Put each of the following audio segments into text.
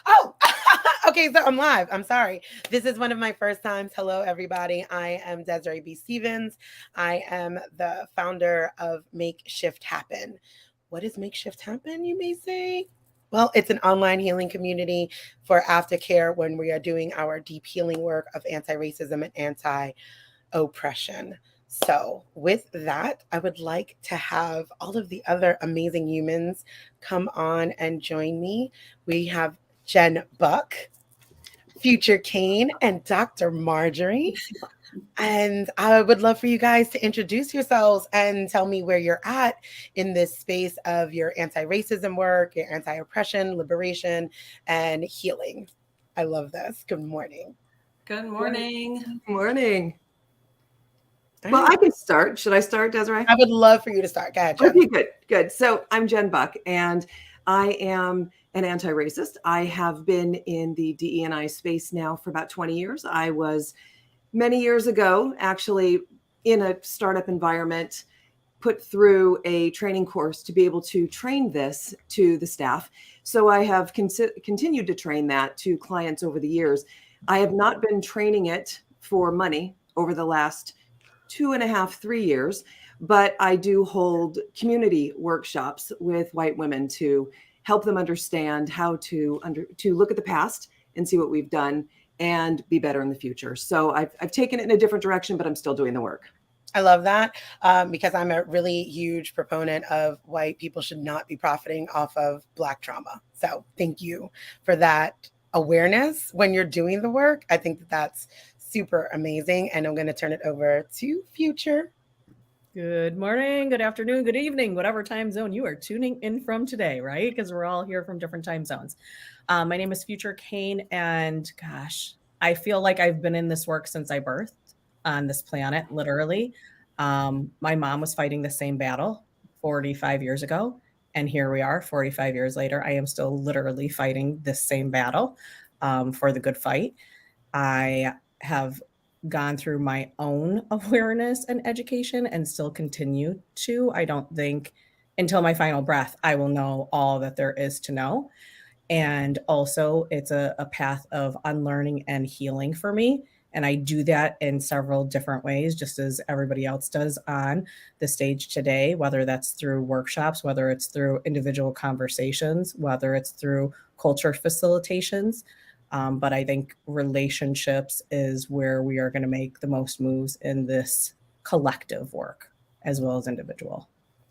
Oh, okay. So I'm live. I'm sorry. This is one of my first times. Hello, everybody. I am Desiree B. Stevens. I am the founder of Make Shift Happen. What is Make Shift Happen, you may say? Well, it's an online healing community for aftercare when we are doing our deep healing work of anti racism and anti oppression. So, with that, I would like to have all of the other amazing humans come on and join me. We have Jen Buck, Future Kane, and Dr. Marjorie. And I would love for you guys to introduce yourselves and tell me where you're at in this space of your anti racism work, your anti oppression, liberation, and healing. I love this. Good morning. Good morning. Morning. All Well, right. I can start. Should I start, Desiree? I would love for you to start. Go ahead, Jen. Okay, good. So I'm Jen Buck, and I am an anti-racist. I have been in the DE&I space now for about 20 years. I was many years ago, actually, in a startup environment, put through a training course to be able to train this to the staff. So I have continued to train that to clients over the years. I have not been training it for money over the last 2.5, 3 years, but I do hold community workshops with white women to help them understand how to look at the past and see what we've done and be better in the future. So I've taken it in a different direction, but I'm still doing the work. I love that because I'm a really huge proponent of white people should not be profiting off of Black trauma. So thank you for that awareness when you're doing the work. I think that that's super amazing. And I'm going to turn it over to Future. Good morning, good afternoon, good evening, whatever time zone you are tuning in from today, right? Because we're all here from different time zones. My name is Future Kane, and gosh, I feel like I've been in this work since I birthed on this planet, literally. My mom was fighting the same battle 45 years ago, and here we are, 45 years later. I am still literally fighting this same battle for the good fight. I have gone through my own awareness and education and still continue to. I don't think until my final breath, I will know all that there is to know. And also, it's a path of unlearning and healing for me. And I do that in several different ways, just as everybody else does on the stage today, whether that's through workshops, whether it's through individual conversations, whether it's through culture facilitations. But I think relationships is where we are going to make the most moves in this collective work as well as individual.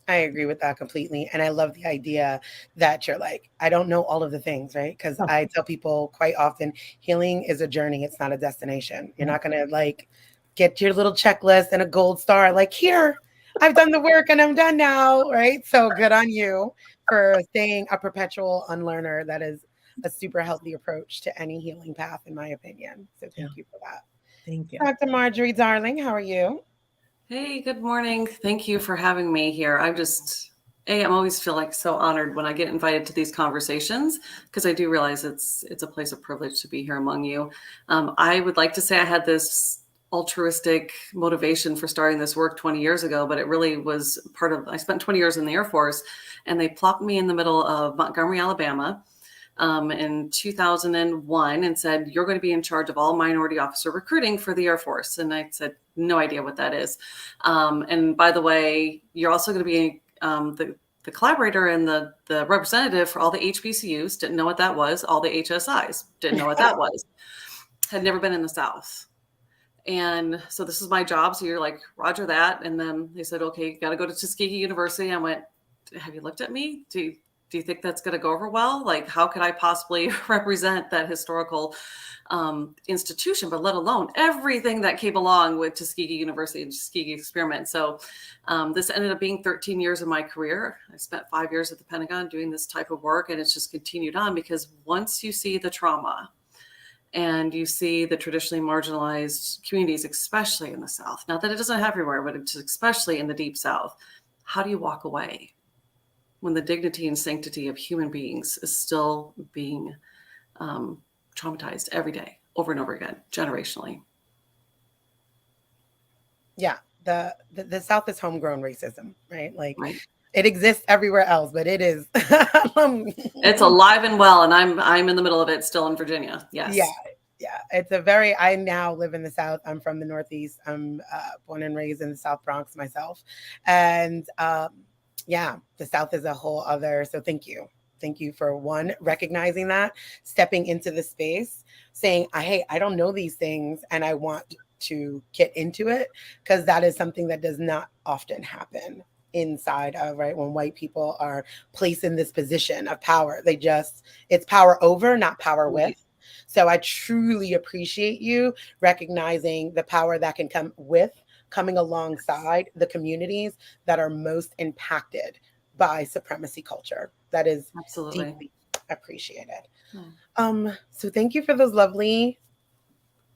I agree with that completely. And I love the idea that you're like, I don't know all of the things, right? Because I tell people quite often healing is a journey, it's not a destination. You're not going to like get your little checklist and a gold star, like, here, I've done the work and I'm done now, right? So good on you for staying a perpetual unlearner. That is a super healthy approach to any healing path, in my opinion. So thank you for that. Thank you. Dr. Marjorie, darling, how are you? Hey, good morning. Thank you for having me here. I'm always feel like so honored when I get invited to these conversations because I do realize it's a place of privilege to be here among you. I would like to say I had this altruistic motivation for starting this work 20 years ago, but it really was I spent 20 years in the Air Force, and they plopped me in the middle of Montgomery, Alabama, in 2001 and said, you're going to be in charge of all minority officer recruiting for the Air Force. And I said, no idea what that is. And by the way, you're also going to be the collaborator and the representative for all the HBCUs. Didn't know what that was. All the HSIs. Didn't know what that was. Had never been in the South. And so this is my job. So you're like, Roger that. And then they said, okay, you got to go to Tuskegee University. I went, have you looked at me? Do you think that's going to go over well? Like, how could I possibly represent that historical institution, but let alone everything that came along with Tuskegee University and Tuskegee experiment. So this ended up being 13 years of my career. I spent 5 years at the Pentagon doing this type of work, and it's just continued on because once you see the trauma and you see the traditionally marginalized communities, especially in the South, not that it doesn't happen everywhere, but it's especially in the Deep South, how do you walk away when the dignity and sanctity of human beings is still being traumatized every day, over and over again, generationally? Yeah, the South is homegrown racism, right? Like, Right. It exists everywhere else, but it is. It's alive and well, and I'm in the middle of it still in Virginia. Yes. Yeah. Yeah. It's a very, I now live in the South. I'm from the Northeast. I'm born and raised in the South Bronx myself. And yeah, the South is a whole other. So thank you. Thank you for one, recognizing that, stepping into the space, saying, hey, I don't know these things and I want to get into it, because that is something that does not often happen inside of, right, when white people are placed in this position of power. It's power over, not power with. So I truly appreciate you recognizing the power that can come with coming alongside the communities that are most impacted by supremacy culture. That is Absolutely deeply appreciated. So thank you for those lovely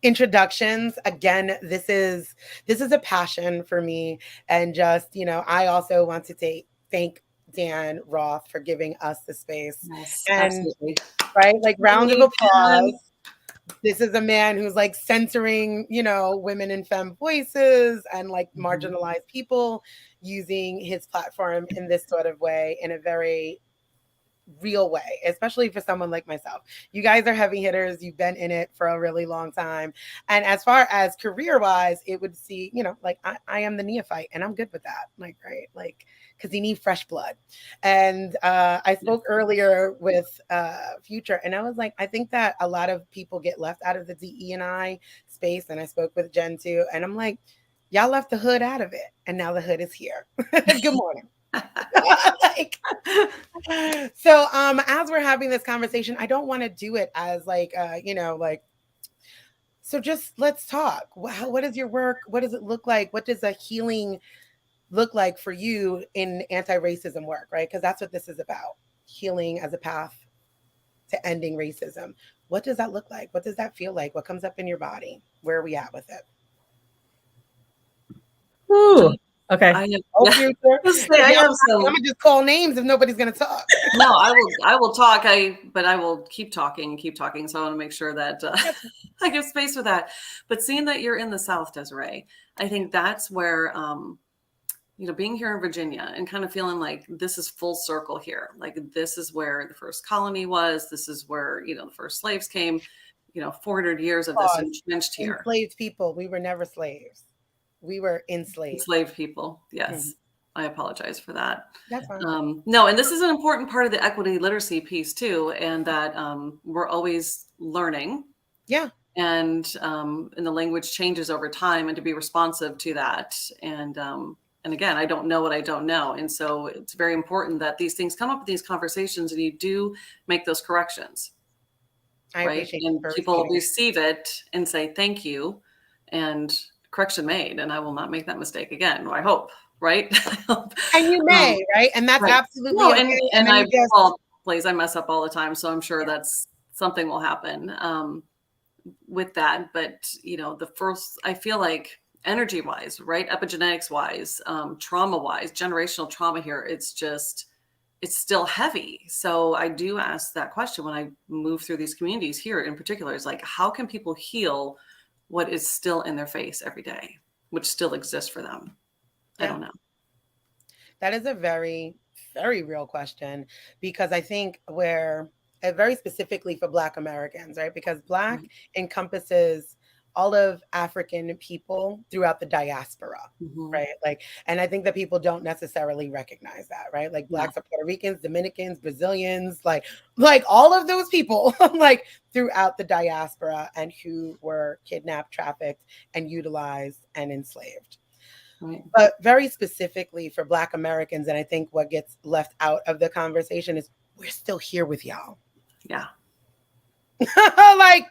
introductions. Again, this is a passion for me, and just, I also want to thank Dan Roth for giving us the space. Yes, and absolutely. right, like round of Dan. applause. This is a man who's like censoring, women and femme voices and like marginalized people, using his platform in this sort of way, in a very real way, especially for someone like myself. You guys are heavy hitters. You've been in it for a really long time. And as far as career wise, it would see, like I am the neophyte, and I'm good with that. Like, right. Like, because you need fresh blood. And I spoke earlier with Future, and I was like, I think that a lot of people get left out of the DE&I space. And I spoke with Jen too. And I'm like, y'all left the hood out of it, and now the hood is here. Good morning. So as we're having this conversation, I don't want to do it as like so just let's talk. What is your work? What does it look like? What does a healing look like for you in anti-racism work, right? Because that's what this is about, healing as a path to ending racism. What does that look like? What does that feel like? What comes up in your body? Where are we at with it? Ooh. Okay. I'm gonna just call names if nobody's gonna talk. No, I will talk. But I will keep talking. So I want to make sure that I give space for that. But seeing that you're in the South, Desiree, I think that's where being here in Virginia and kind of feeling like this is full circle here. Like this is where the first colony was. This is where the first slaves came. 400 years of this entrenched here. Enslaved people. We were never slaves. We were enslaved people. Yes. Mm-hmm. I apologize for that. That's fine. No, and this is an important part of the equity literacy piece too, and that we're always learning. Yeah. And the language changes over time, and to be responsive to that. And again, I don't know what I don't know. And so it's very important that these things come up in these conversations and you do make those corrections. Right. And people receive it and say, thank you. And correction made, and I will not make that mistake again. I hope, right? And you may, right? And that's right. Absolutely okay. And I mess up all the time, so I'm sure that's something will happen with that. But I feel like energy-wise, right, epigenetics-wise, trauma-wise, generational trauma here, it's still heavy. So I do ask that question when I move through these communities here in particular. Is like, how can people heal what is still in their face every day, which still exists for them? Yeah. I don't know. That is a very, very real question, because I think very specifically for Black Americans, right? Because Black encompasses all of African people throughout the diaspora, right? Like, and I think that people don't necessarily recognize that, right? Like Blacks are Puerto Ricans, Dominicans, Brazilians, like all of those people, like throughout the diaspora, and who were kidnapped, trafficked, and utilized and enslaved. Right. But very specifically for Black Americans, and I think what gets left out of the conversation is we're still here with y'all. Yeah. Like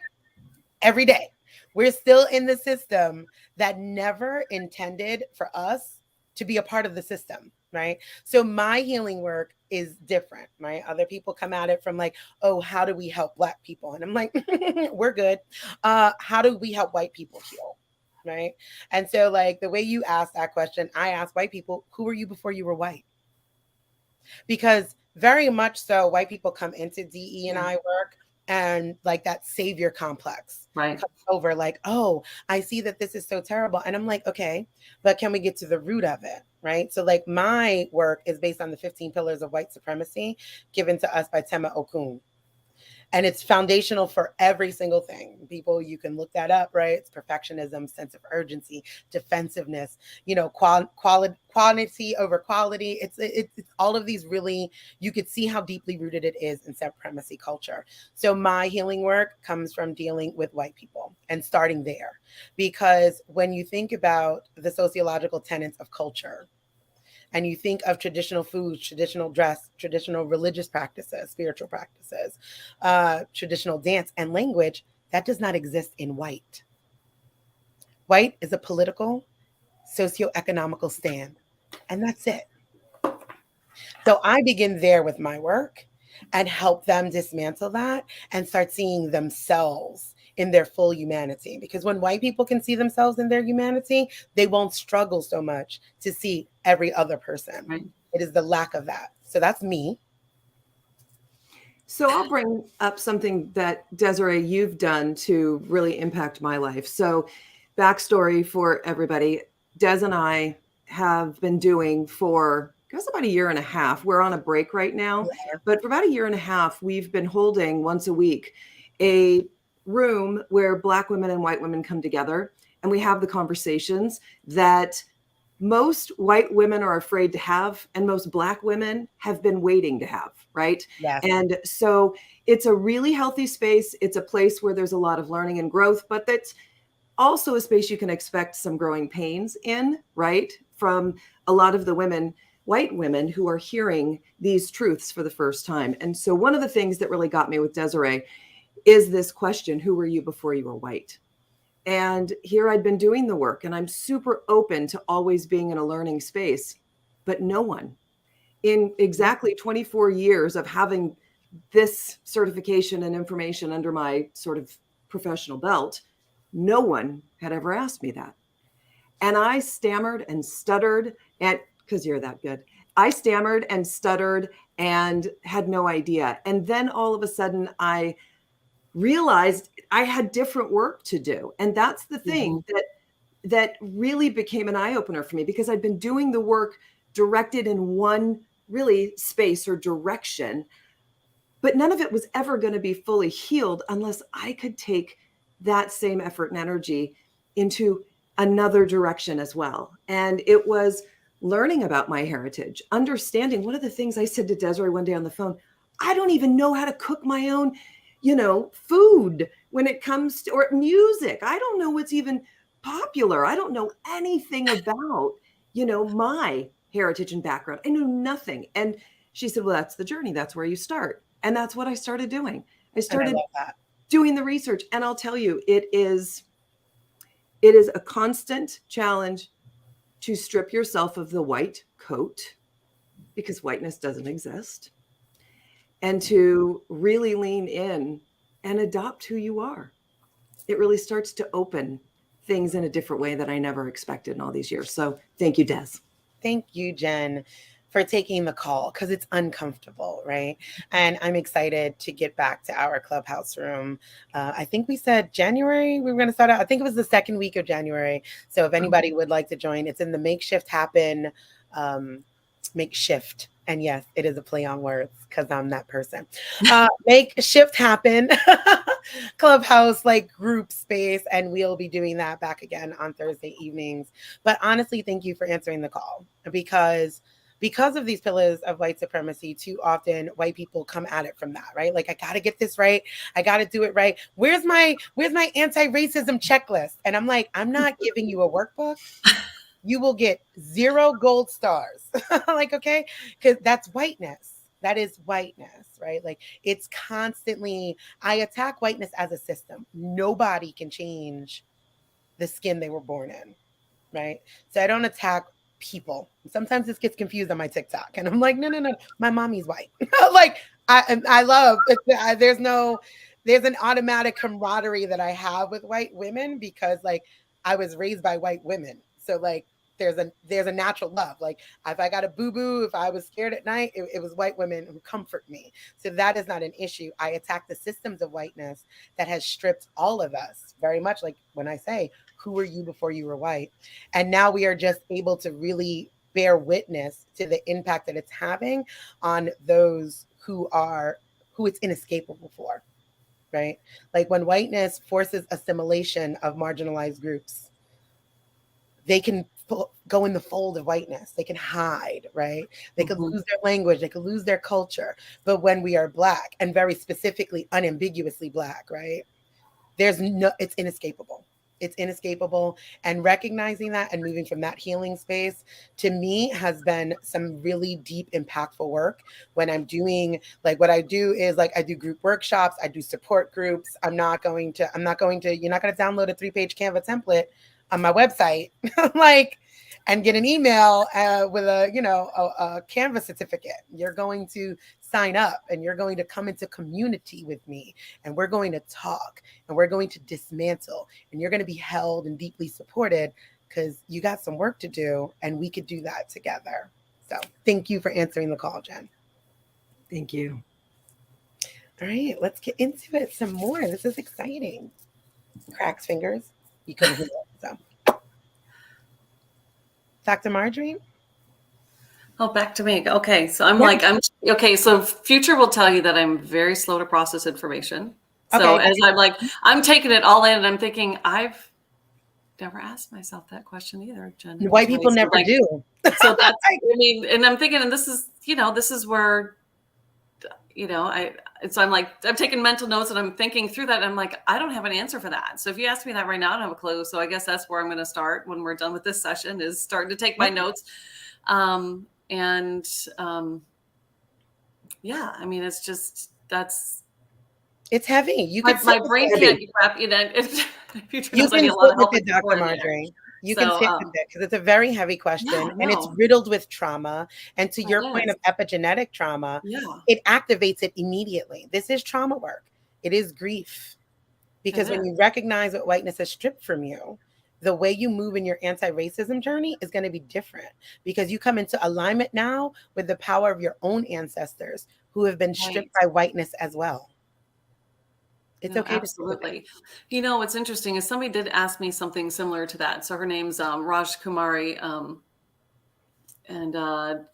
every day. We're still in the system that never intended for us to be a part of the system, right? So my healing work is different, right? Other people come at it from like, oh, how do we help Black people? And I'm like, we're good. How do we help white people heal, right? And so like the way you asked that question, I asked white people, who were you before you were white? Because very much so, white people come into DE&I work and like that savior complex Right. comes over, like, oh, I see that this is so terrible. And I'm like, okay, but can we get to the root of it? Right. So like my work is based on the 15 pillars of white supremacy given to us by Tema Okun. And it's foundational for every single thing. People, you can look that up, right? It's perfectionism, sense of urgency, defensiveness, quantity over quality. It's all of these really, you could see how deeply rooted it is in supremacy culture. So my healing work comes from dealing with white people and starting there. Because when you think about the sociological tenets of culture, and you think of traditional foods, traditional dress, traditional religious practices, spiritual practices, traditional dance and language, that does not exist in white. White is a political, socioeconomical stand, and that's it. So I begin there with my work and help them dismantle that and start seeing themselves in their full humanity. Because when white people can see themselves in their humanity, they won't struggle so much to see every other person. Right. It is the lack of that. So that's me. So I'll bring up something that Desiree, you've done to really impact my life. So backstory for everybody, Des and I have been doing for, I guess, about a year and a half. We're on a break right now, but for about a year and a half, we've been holding once a week a room where Black women and white women come together, and we have the conversations that most white women are afraid to have, and most Black women have been waiting to have, right? Yes. And so it's a really healthy space. It's a place where there's a lot of learning and growth, but that's also a space you can expect some growing pains in, right? From a lot of the women, white women, who are hearing these truths for the first time. And so one of the things that really got me with Desiree is this question: who were you before you were white? And here I'd been doing the work, and I'm super open to always being in a learning space, but no one in exactly 24 years of having this certification and information under my sort of professional belt, no one had ever asked me that. And I stammered and stuttered, and because you're that good, I stammered and stuttered and had no idea. And then all of a sudden I realized I had different work to do. And that's the thing that really became an eye-opener for me, because I'd been doing the work directed in one really space or direction, but none of it was ever going to be fully healed unless I could take that same effort and energy into another direction as well. And it was learning about my heritage, understanding. One of the things I said to Desiree one day on the phone, I don't even know how to cook my own food when it comes to, or music. I don't know what's even popular. I don't know anything about, my heritage and background. I knew nothing. And she said, well, that's the journey. That's where you start. And that's what I started doing. I started doing the research. And I'll tell you, it is a constant challenge to strip yourself of the white coat, because whiteness doesn't exist, and to really lean in and adopt who you are. It really starts to open things in a different way that I never expected in all these years. So thank you, Des. Thank you, Jen, for taking the call, because it's uncomfortable, right? And I'm excited to get back to our clubhouse room. I think we said January we were going to start out. I think it was the second week of January. So if anybody would like to join, it's in the Makeshift Happen, Makeshift. And yes, it is a play on words, because I'm that person. Make Shift Happen clubhouse, like group space. And we'll be doing that back again on Thursday evenings. But honestly, thank you for answering the call, because of these pillars of white supremacy, too often white people come at it from that, right? Like, I got to get this right. I got to do it right. Where's my anti-racism checklist? And I'm like, I'm not giving you a workbook. You will get 0 gold stars. Like, okay, because that's whiteness. That is whiteness, right? Like, it's constantly, I attack whiteness as a system. Nobody can change the skin they were born in, right? So I don't attack people. Sometimes this gets confused on my TikTok, and I'm like, no, my mommy's white. Like, I love, there's an automatic camaraderie that I have with white women, because like I was raised by white women. So like there's a natural love. Like if I got a boo-boo, if I was scared at night, it was white women who comfort me. So that is not an issue. I attack the systems of whiteness that has stripped all of us, very much like when I say, who were you before you were white? And now we are just able to really bear witness to the impact that it's having on those who it's inescapable for, right? Like when whiteness forces assimilation of marginalized groups, they can go in the fold of whiteness. They can hide, right? They could lose their language. They could lose their culture. But when we are Black, and very specifically, unambiguously Black, right? It's inescapable. It's inescapable. And recognizing that and moving from that healing space, to me, has been some really deep, impactful work. When I'm doing, like, what I do is, like, I do group workshops, I do support groups. You're not going to download a 3-page Canva template on my website, like, and get an email with a Canva certificate. You're going to sign up and you're going to come into community with me, and we're going to talk and we're going to dismantle, and you're going to be held and deeply supported because you got some work to do, and we could do that together. So thank you for answering the call, Jen. Thank you. All right, let's get into it some more. This is exciting. Cracks fingers. You couldn't hear it, so. Dr. Marjorie? Oh, back to me. Okay. So so Future will tell you that I'm very slow to process information. So Okay. as I'm taking it all in, and I'm thinking, I've never asked myself that question either, Jen. White people never do. So that's, and I'm thinking, and this is where, I'm taking mental notes and I'm thinking through that. And I'm like, I don't have an answer for that. So if you ask me that right now, I don't have a clue. So I guess that's where I'm going to start when we're done with this session, is starting to take my notes. It's just, it's heavy. My brain can't wrap it in. You can sit with it, Dr. Marjorie. You can sit with it because it's a very heavy question, and it's riddled with trauma. And to your point of epigenetic trauma, it activates it immediately. This is trauma work. It is grief. Because when you recognize what whiteness has stripped from you, the way you move in your anti-racism journey is going to be different, because you come into alignment now with the power of your own ancestors who have been stripped by whiteness as well. It's okay. Absolutely. What's interesting is somebody did ask me something similar to that. So her name's Raj Kumari, and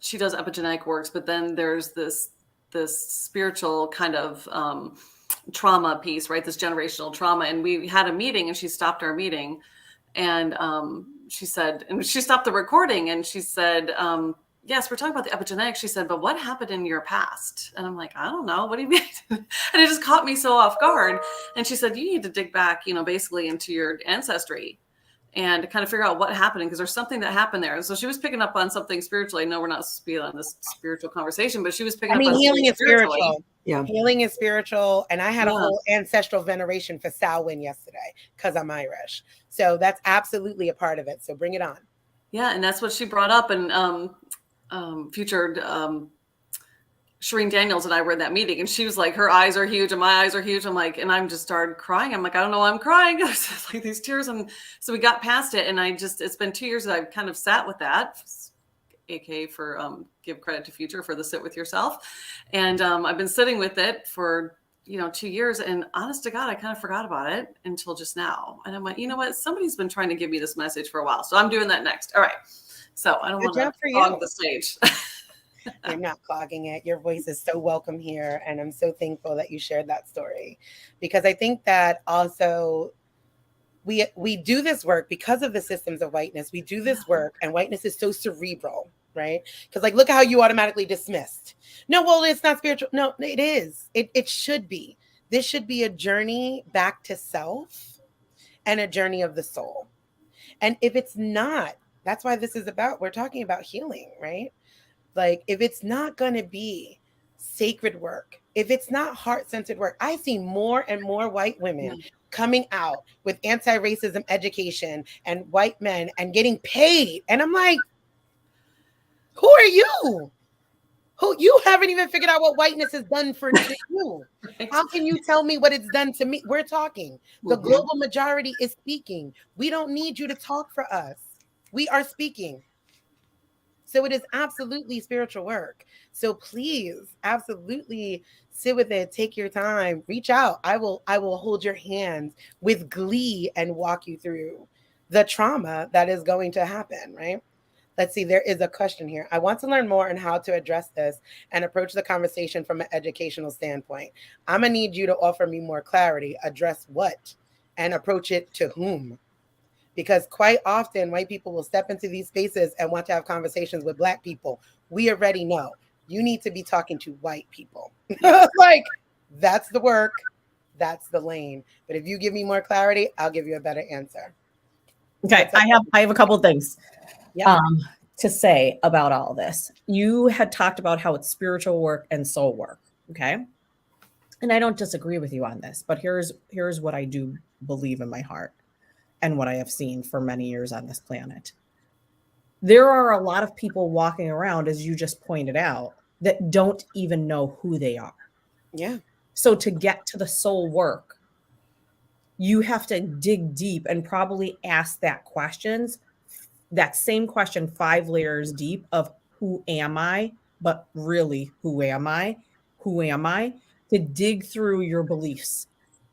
she does epigenetic works, but then there's this spiritual kind of trauma piece, right? This generational trauma. And we had a meeting, and she stopped our meeting, and she said, and she stopped the recording, and she said, yes, we're talking about the epigenetics. She said, but what happened in your past? And I'm like, I don't know. What do you mean? And it just caught me so off guard. And she said, you need to dig back, basically into your ancestry and kind of figure out what happened, because there's something that happened there. So she was picking up on something spiritually. I know we're not supposed to be on this spiritual conversation, but she was picking up on healing is spiritual. Yeah. Healing is spiritual. And I had a whole ancestral veneration for Samhain yesterday because I'm Irish. So that's absolutely a part of it. So bring it on. Yeah. And that's what she brought up. And Future Shireen Daniels and I were in that meeting, and she was like, her eyes are huge and my eyes are huge. I'm like, and I'm just started crying. I'm like, I don't know why I'm crying. It's like these tears. And so we got past it, and it's been 2 years that I've kind of sat with that, aka for give credit to Future for the sit with yourself. And I've been sitting with it for 2 years, and honest to God, I kind of forgot about it until just now. And I'm like, you know what? Somebody's been trying to give me this message for a while. So I'm doing that next. All right. So I don't want to clog the stage. You're not clogging it. Your voice is so welcome here. And I'm so thankful that you shared that story, because I think that also we do this work because of the systems of whiteness. We do this work, and whiteness is so cerebral, right? Because look how you automatically dismissed. No, well, it's not spiritual. No, it is. It should be. This should be a journey back to self and a journey of the soul. And if it's not, that's why this is we're talking about healing, right? If it's not going to be sacred work, if it's not heart-centered work, I see more and more white women coming out with anti-racism education and white men and getting paid. And I'm like, who are you? You haven't even figured out what whiteness has done for you. How can you tell me what it's done to me? We're talking. The global majority is speaking. We don't need you to talk for us. We are speaking. So it is absolutely spiritual work. So please, absolutely sit with it, take your time, reach out. I will hold your hands with glee and walk you through the trauma that is going to happen, right? Let's see, there is a question here. I want to learn more on how to address this and approach the conversation from an educational standpoint. I'm going to need you to offer me more clarity. Address what and approach it to whom? Because quite often white people will step into these spaces and want to have conversations with Black people. We already know you need to be talking to white people. Like, that's the work, that's the lane. But if you give me more clarity, I'll give you a better answer. Okay, I have a couple of things Yeah. to say about all this. You had talked about how it's spiritual work and soul work, okay? And I don't disagree with you on this, but here's what I do believe in my heart and what I have seen for many years on this planet. There are a lot of people walking around, as you just pointed out, that don't even know who they are. Yeah. So to get to the soul work, you have to dig deep and probably ask that same question 5 layers deep of who am I, but really who am I? Who am I? To dig through your beliefs,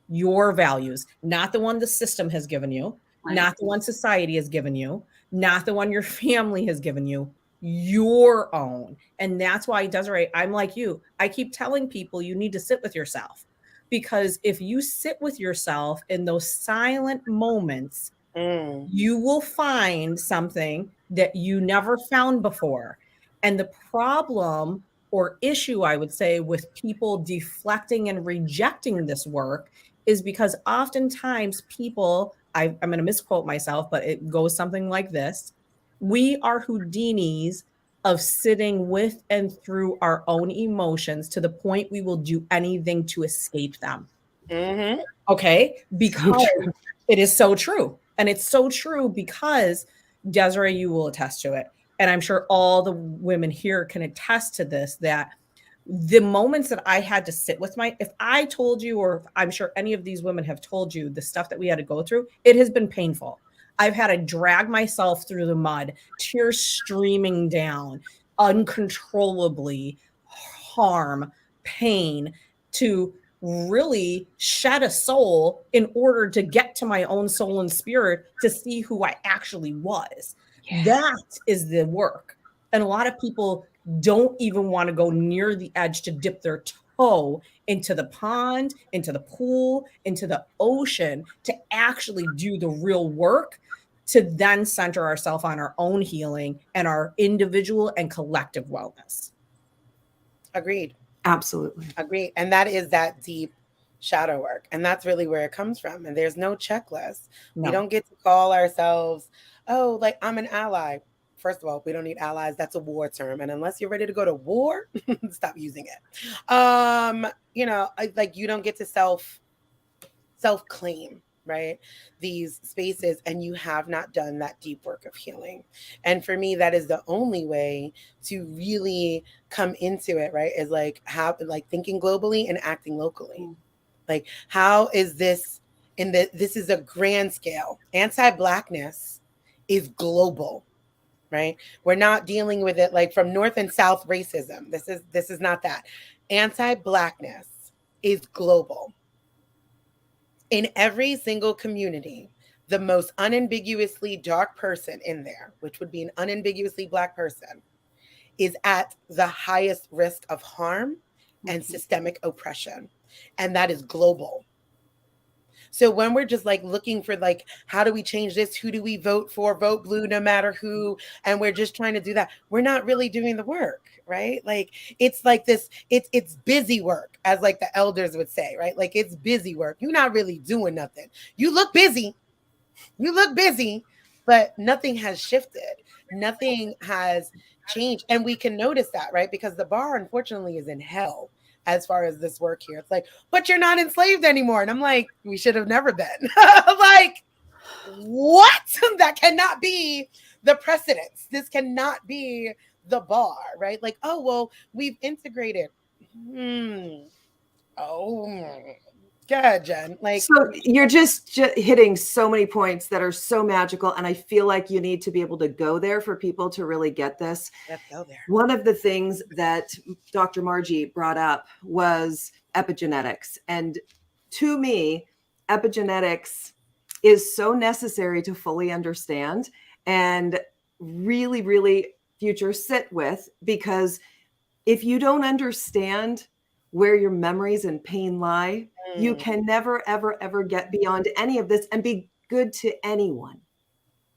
your values, not the one the system has given you, Right. not the one society has given you, not the one your family has given you, your own. And that's why, Desiree, I'm like you. I keep telling people you need to sit with yourself, because if you sit with yourself in those silent moments, you will find something that you never found before. And the problem or issue, I would say, with people deflecting and rejecting this work is because oftentimes people, I'm going to misquote myself, but it goes something like this: we are Houdinis of sitting with and through our own emotions to the point we will do anything to escape them. Mm-hmm. Okay, because it is so true. And it's so true because, Desiree, you will attest to it. And I'm sure all the women here can attest to this, that the moments that I had to sit with if I told you, or I'm sure any of these women have told you the stuff that we had to go through, it has been painful. I've had to drag myself through the mud, tears streaming down, uncontrollably, harm, pain, to really shed a soul in order to get to my own soul and spirit to see who I actually was. Yeah. That is the work. And a lot of people don't even want to go near the edge to dip their toe into the pond, into the pool, into the ocean to actually do the real work, to then center ourselves on our own healing and our individual and collective wellness. Agreed. Absolutely. Agreed. And that is that deep shadow work. And that's really where it comes from. And there's no checklist. No. We don't get to call ourselves, oh, like I'm an ally. First of all, we don't need allies. That's a war term. And unless you're ready to go to war, stop using it. You don't get to self-claim, right? These spaces, and you have not done that deep work of healing. And for me, that is the only way to really come into it, right? Is thinking globally and acting locally. Like, how is this this is a grand scale. Anti-Blackness is global, right? We're not dealing with it like from North and South racism. This is not that. Anti-Blackness is global. In every single community, the most unambiguously dark person in there, which would be an unambiguously Black person, is at the highest risk of harm and systemic oppression. And that is global. So when we're just looking for how do we change this? Who do we vote for? Vote blue no matter who. And we're just trying to do that. We're not really doing the work, right? It's it's busy work, as the elders would say, right? It's busy work. You're not really doing nothing. You look busy, but nothing has shifted. Nothing has changed. And we can notice that, right? Because the bar, unfortunately, is in hell. As far as this work here, it's but you're not enslaved anymore. And I'm like, we should have never been. What? That cannot be the precedence. This cannot be the bar, right? Oh, well, we've integrated. Go ahead, Jen. Like, So you're just hitting so many points that are so magical. And I feel like you need to be able to go there for people to really get this. let's go there. One of the things that Dr. Margie brought up was epigenetics. And to me, epigenetics is so necessary to fully understand and really, really future sit with, because if you don't understand where your memories and pain lie, you can never, ever, ever get beyond any of this and be good to anyone,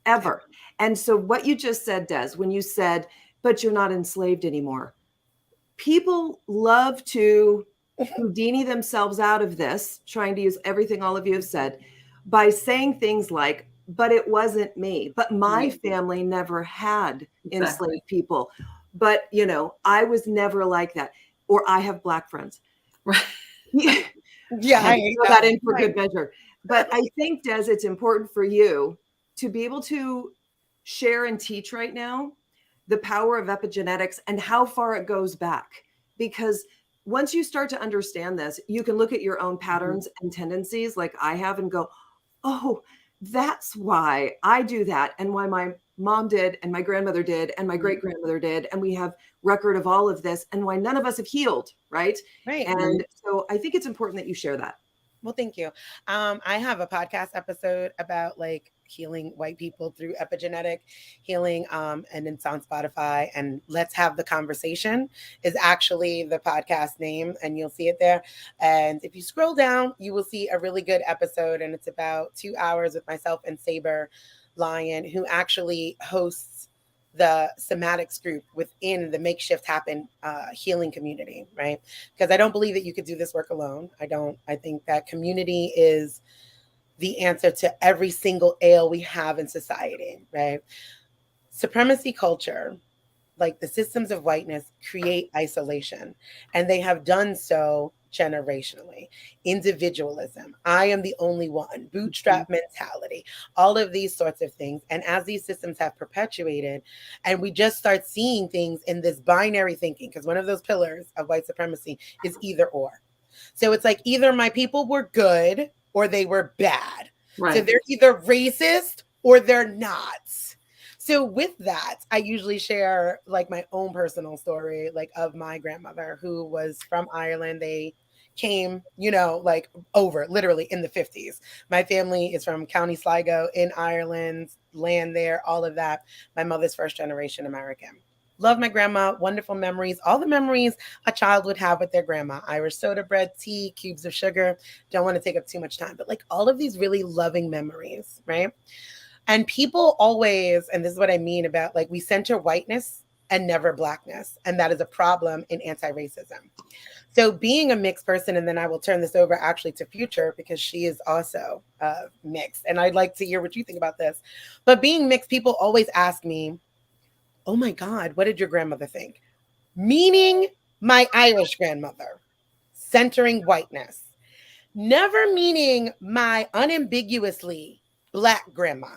ever. And so what you just said, Des, when you said, but you're not enslaved anymore. People love to Houdini themselves out of this, trying to use everything all of you have said, by saying things like, but it wasn't me, but my family never had enslaved people. But, you know, I was never like that. Or I have Black friends. Right. Yeah, I hate throw that in for good measure. But I think, Des, it's important for you to be able to share and teach right now the power of epigenetics and how far it goes back. Because once you start to understand this, you can look at your own patterns and tendencies like I have and go, oh, that's why I do that, and why my mom did, and my grandmother did, and my great grandmother did, and we have record of all of this, and why none of us have healed, right? Right. And so I think it's important that you share that. Well, thank you. I have a podcast episode about like healing white people through epigenetic healing, and it's on Spotify. And Let's Have the Conversation is actually the podcast name, and you'll see it there. And if you scroll down, you will see a really good episode, and it's about 2 hours with myself and Saber Lion, who actually hosts the somatics group within the Make Shift Happen healing community, right? Because I don't believe that you could do this work alone. I think that community is the answer to every single ail we have in society, right? Supremacy culture, like the systems of whiteness, create isolation, and they have done so generationally. Individualism, I am the only one, bootstrap mentality, all of these sorts of things. And as these systems have perpetuated, and we just start seeing things in this binary thinking, because one of those pillars of white supremacy is either or. So it's like either my people were good or they were bad. Right. So they're either racist or they're not. So with that, I usually share like my own personal story, like of my grandmother who was from Ireland. They came, you know, like over literally in the 50s. My family is from County Sligo in Ireland, land there, all of that. My mother's first generation American. Love my grandma, wonderful memories, all the memories a child would have with their grandma. Irish soda bread, tea, cubes of sugar. Don't want to take up too much time, but like all of these really loving memories, right? And people always, and this is what I mean about like we center whiteness and never Blackness. And that is a problem in anti-racism. So being a mixed person, and then I will turn this over actually to Future because she is also mixed. And I'd like to hear what you think about this. But being mixed, people always ask me, oh my God, what did your grandmother think? Meaning my Irish grandmother, centering whiteness. Never meaning my unambiguously Black grandma,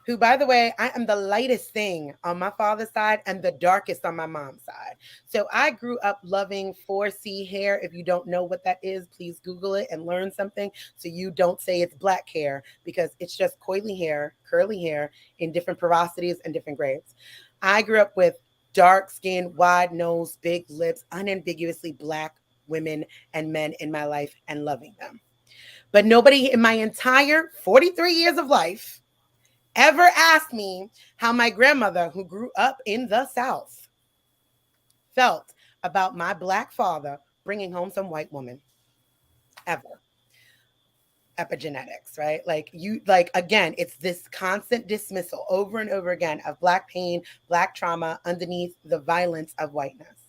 who, by the way, I am the lightest thing on my father's side and the darkest on my mom's side. So I grew up loving 4C hair. If you don't know what that is, please Google it and learn something so you don't say it's Black hair, because it's just coily hair, curly hair in different porosities and different grades. I grew up with dark skin, wide nose, big lips, unambiguously Black women and men in my life and loving them. But nobody in my entire 43 years of life ever asked me how my grandmother, who grew up in the South, felt about my Black father bringing home some white woman. Ever. Epigenetics, right? Like again, it's this constant dismissal over and over again of Black pain, Black trauma underneath the violence of whiteness.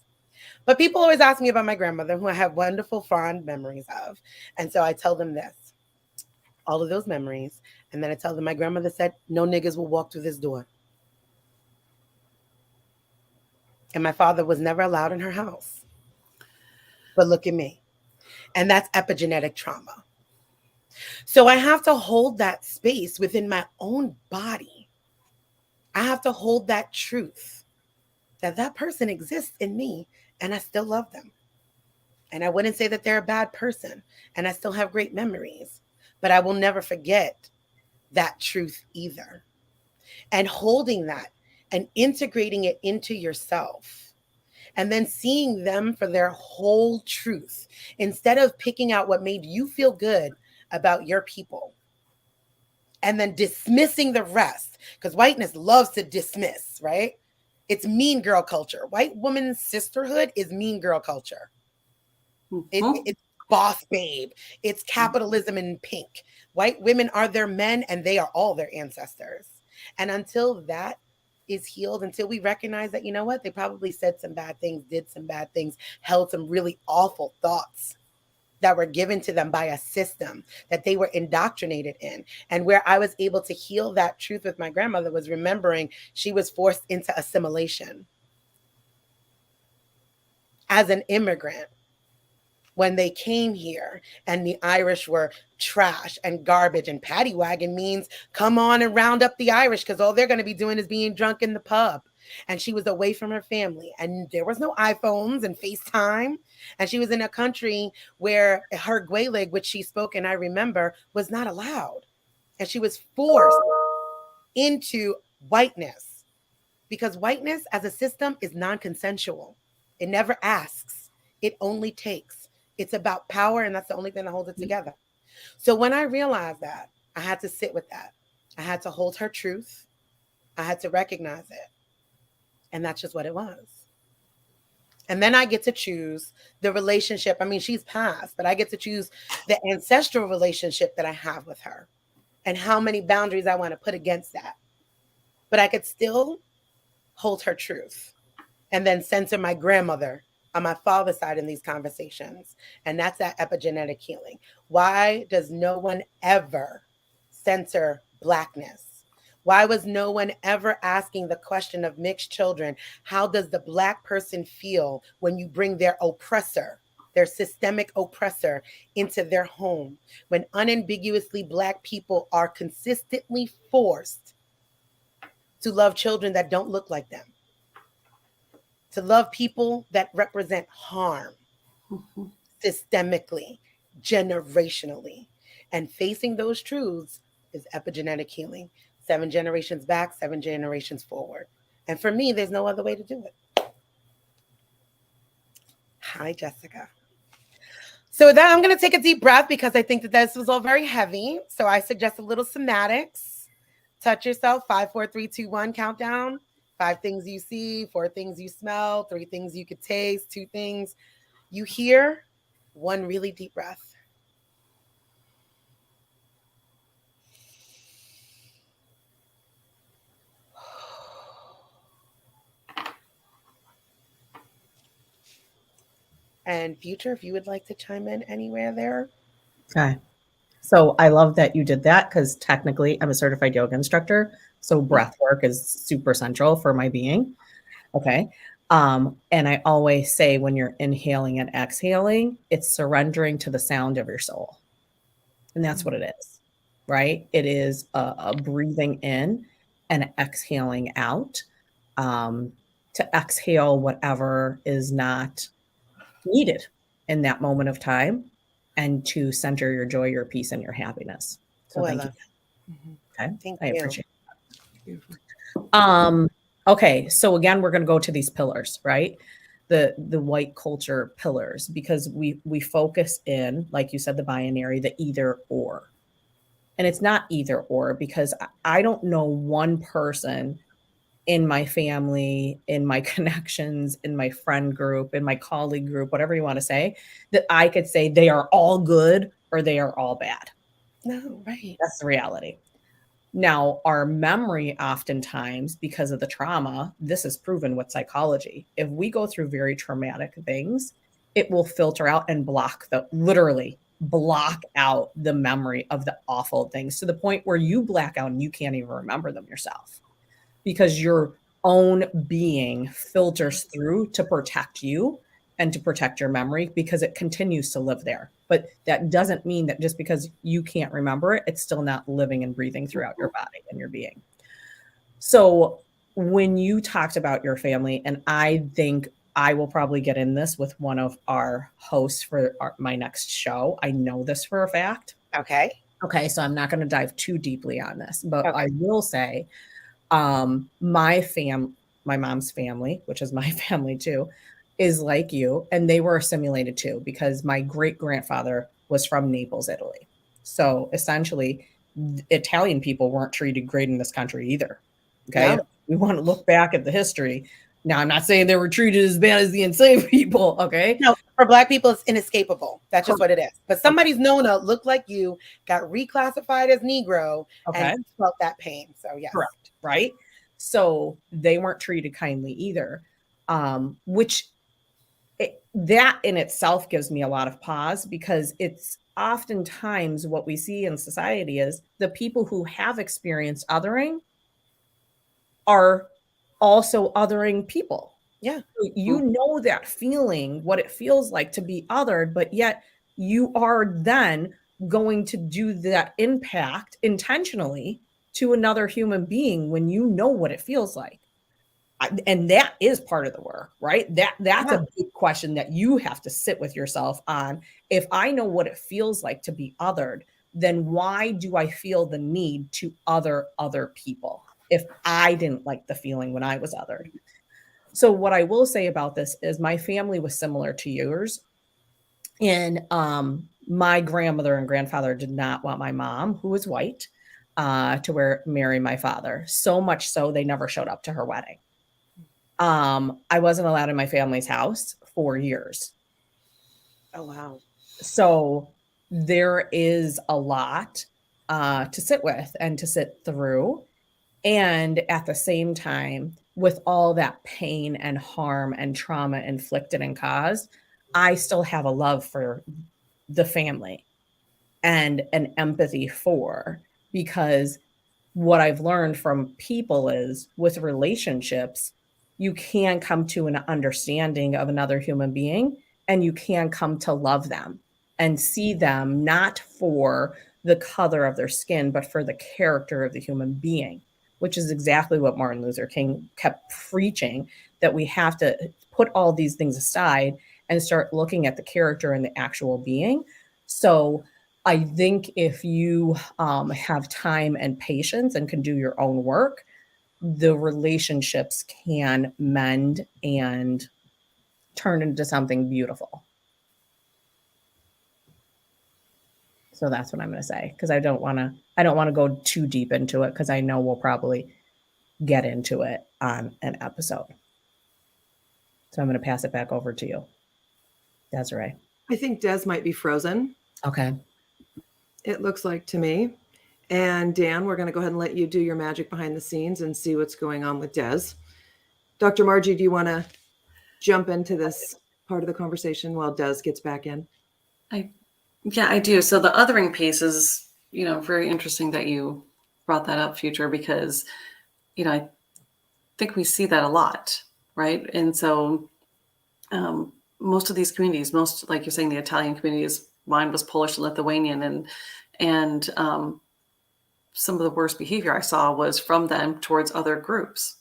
But people always ask me about my grandmother, who I have wonderful, fond memories of. And so I tell them this, all of those memories. And then I tell them my grandmother said, no niggas will walk through this door. And my father was never allowed in her house. But look at me. And that's epigenetic trauma. So I have to hold that space within my own body. I have to hold that truth that that person exists in me and I still love them. And I wouldn't say that they're a bad person. And I still have great memories. But I will never forget that truth either. And holding that and integrating it into yourself. And then seeing them for their whole truth instead of picking out what made you feel good about your people and then dismissing the rest, because whiteness loves to dismiss, right? It's mean girl culture. White woman's sisterhood is mean girl culture. It's boss babe. It's capitalism in pink. White women are their men and they are all their ancestors. And until that is healed, until we recognize that, you know what, they probably said some bad things, did some bad things, held some really awful thoughts that were given to them by a system that they were indoctrinated in. And where I was able to heal that truth with my grandmother was remembering she was forced into assimilation as an immigrant when they came here, and the Irish were trash and garbage, and paddy wagon means come on and round up the Irish because all they're going to be doing is being drunk in the pub. And she was away from her family, and there was no iPhones and FaceTime. And she was in a country where her Gaelic, which she spoke and I remember, was not allowed. And she was forced into whiteness because whiteness as a system is non-consensual. It never asks. It only takes. It's about power, and that's the only thing that holds it together. So when I realized that, I had to sit with that. I had to hold her truth. I had to recognize it. And that's just what it was. And then I get to choose the relationship. I mean, she's passed, but I get to choose the ancestral relationship that I have with her and how many boundaries I want to put against that. But I could still hold her truth and then censor my grandmother on my father's side in these conversations. And that's that epigenetic healing. Why does no one ever censor Blackness? Why was no one ever asking the question of mixed children? How does the Black person feel when you bring their oppressor, their systemic oppressor, into their home? When unambiguously Black people are consistently forced to love children that don't look like them, to love people that represent harm systemically, generationally. And facing those truths is epigenetic healing. 7 generations back, 7 generations forward. And for me, there's no other way to do it. Hi, Jessica. So with that, I'm going to take a deep breath because I think that this was all very heavy. So I suggest a little somatics. Touch yourself. 5, 4, 3, 2, 1 countdown. 5 things you see, 4 things you smell, 3 things you could taste, 2 things you hear. 1 really deep breath. And Future, if you would like to chime in anywhere there. Okay. So I love that you did that because technically I'm a certified yoga instructor. So breath work is super central for my being. Okay. And I always say when you're inhaling and exhaling, it's surrendering to the sound of your soul. And that's what it is, right? It is a breathing in and exhaling out, to exhale whatever is not needed in that moment of time and to center your joy, your peace, and your happiness. So thank you. Okay. Thank I you. appreciate it. Okay. So again, we're going to go to these pillars, right? The white culture pillars, because we focus in, like you said, the binary, the either or. And it's not either or, because I don't know one person in my family, in my connections, in my friend group, in my colleague group, whatever you want to say, that I could say they are all good or they are all bad. No, right. That's the reality. Now, our memory oftentimes, because of the trauma, this is proven with psychology. If we go through very traumatic things, it will filter out and literally block out the memory of the awful things to the point where you black out and you can't even remember them yourself, because your own being filters through to protect you and to protect your memory, because it continues to live there. But that doesn't mean that just because you can't remember it, it's still not living and breathing throughout your body and your being. So when you talked about your family, and I think I will probably get in this with one of our hosts for my next show. I know this for a fact. Okay. Okay, so I'm not going to dive too deeply on this, but Okay. I will say my mom's family, which is my family too, is like you, and they were assimilated too, because my great grandfather was from Naples, Italy. So essentially, Italian people weren't treated great in this country either. Okay, No. if we want to look back at the history. Now, I'm not saying they were treated as bad as the enslaved people. Okay, No, for Black people, it's inescapable. That's just Correct. what it is. But somebody's known to look like you, got reclassified as Negro, okay. and felt that pain. So, yes. Correct. Right. So they weren't treated kindly either, which that in itself gives me a lot of pause, because it's oftentimes what we see in society is the people who have experienced othering are also othering people. Yeah. So you know that feeling, what it feels like to be othered, but yet you are then going to do that impact intentionally to another human being when you know what it feels like. And that is part of the work, right? That's Yeah. a big question that you have to sit with yourself on. If I know what it feels like to be othered, then why do I feel the need to other people if I didn't like the feeling when I was othered? So what I will say about this is my family was similar to yours. And my grandmother and grandfather did not want my mom, who was white, to marry my father. So much so they never showed up to her wedding. I wasn't allowed in my family's house for years. Oh, wow. So there is a lot to sit with and to sit through. And at the same time, with all that pain and harm and trauma inflicted and caused, I still have a love for the family and an empathy for, because what I've learned from people is with relationships, you can come to an understanding of another human being, and you can come to love them and see them not for the color of their skin, but for the character of the human being, which is exactly what Martin Luther King kept preaching, that we have to put all these things aside and start looking at the character and the actual being. So I think if you have time and patience and can do your own work, the relationships can mend and turn into something beautiful. So that's what I'm going to say, because I don't want to go too deep into it, because I know we'll probably get into it on an episode. So I'm going to pass it back over to you, Desiree. I think Des might be frozen. Okay. It looks like to me. And Dan, we're going to go ahead and let you do your magic behind the scenes and see what's going on with Des. Dr. Margie, do you want to jump into this part of the conversation while Des gets back in? Yeah, I do. So the othering piece is, very interesting that you brought that up, Future, because, I think we see that a lot, right? And so most of these communities, like you're saying, the Italian communities, mine was Polish and Lithuanian, and some of the worst behavior I saw was from them towards other groups,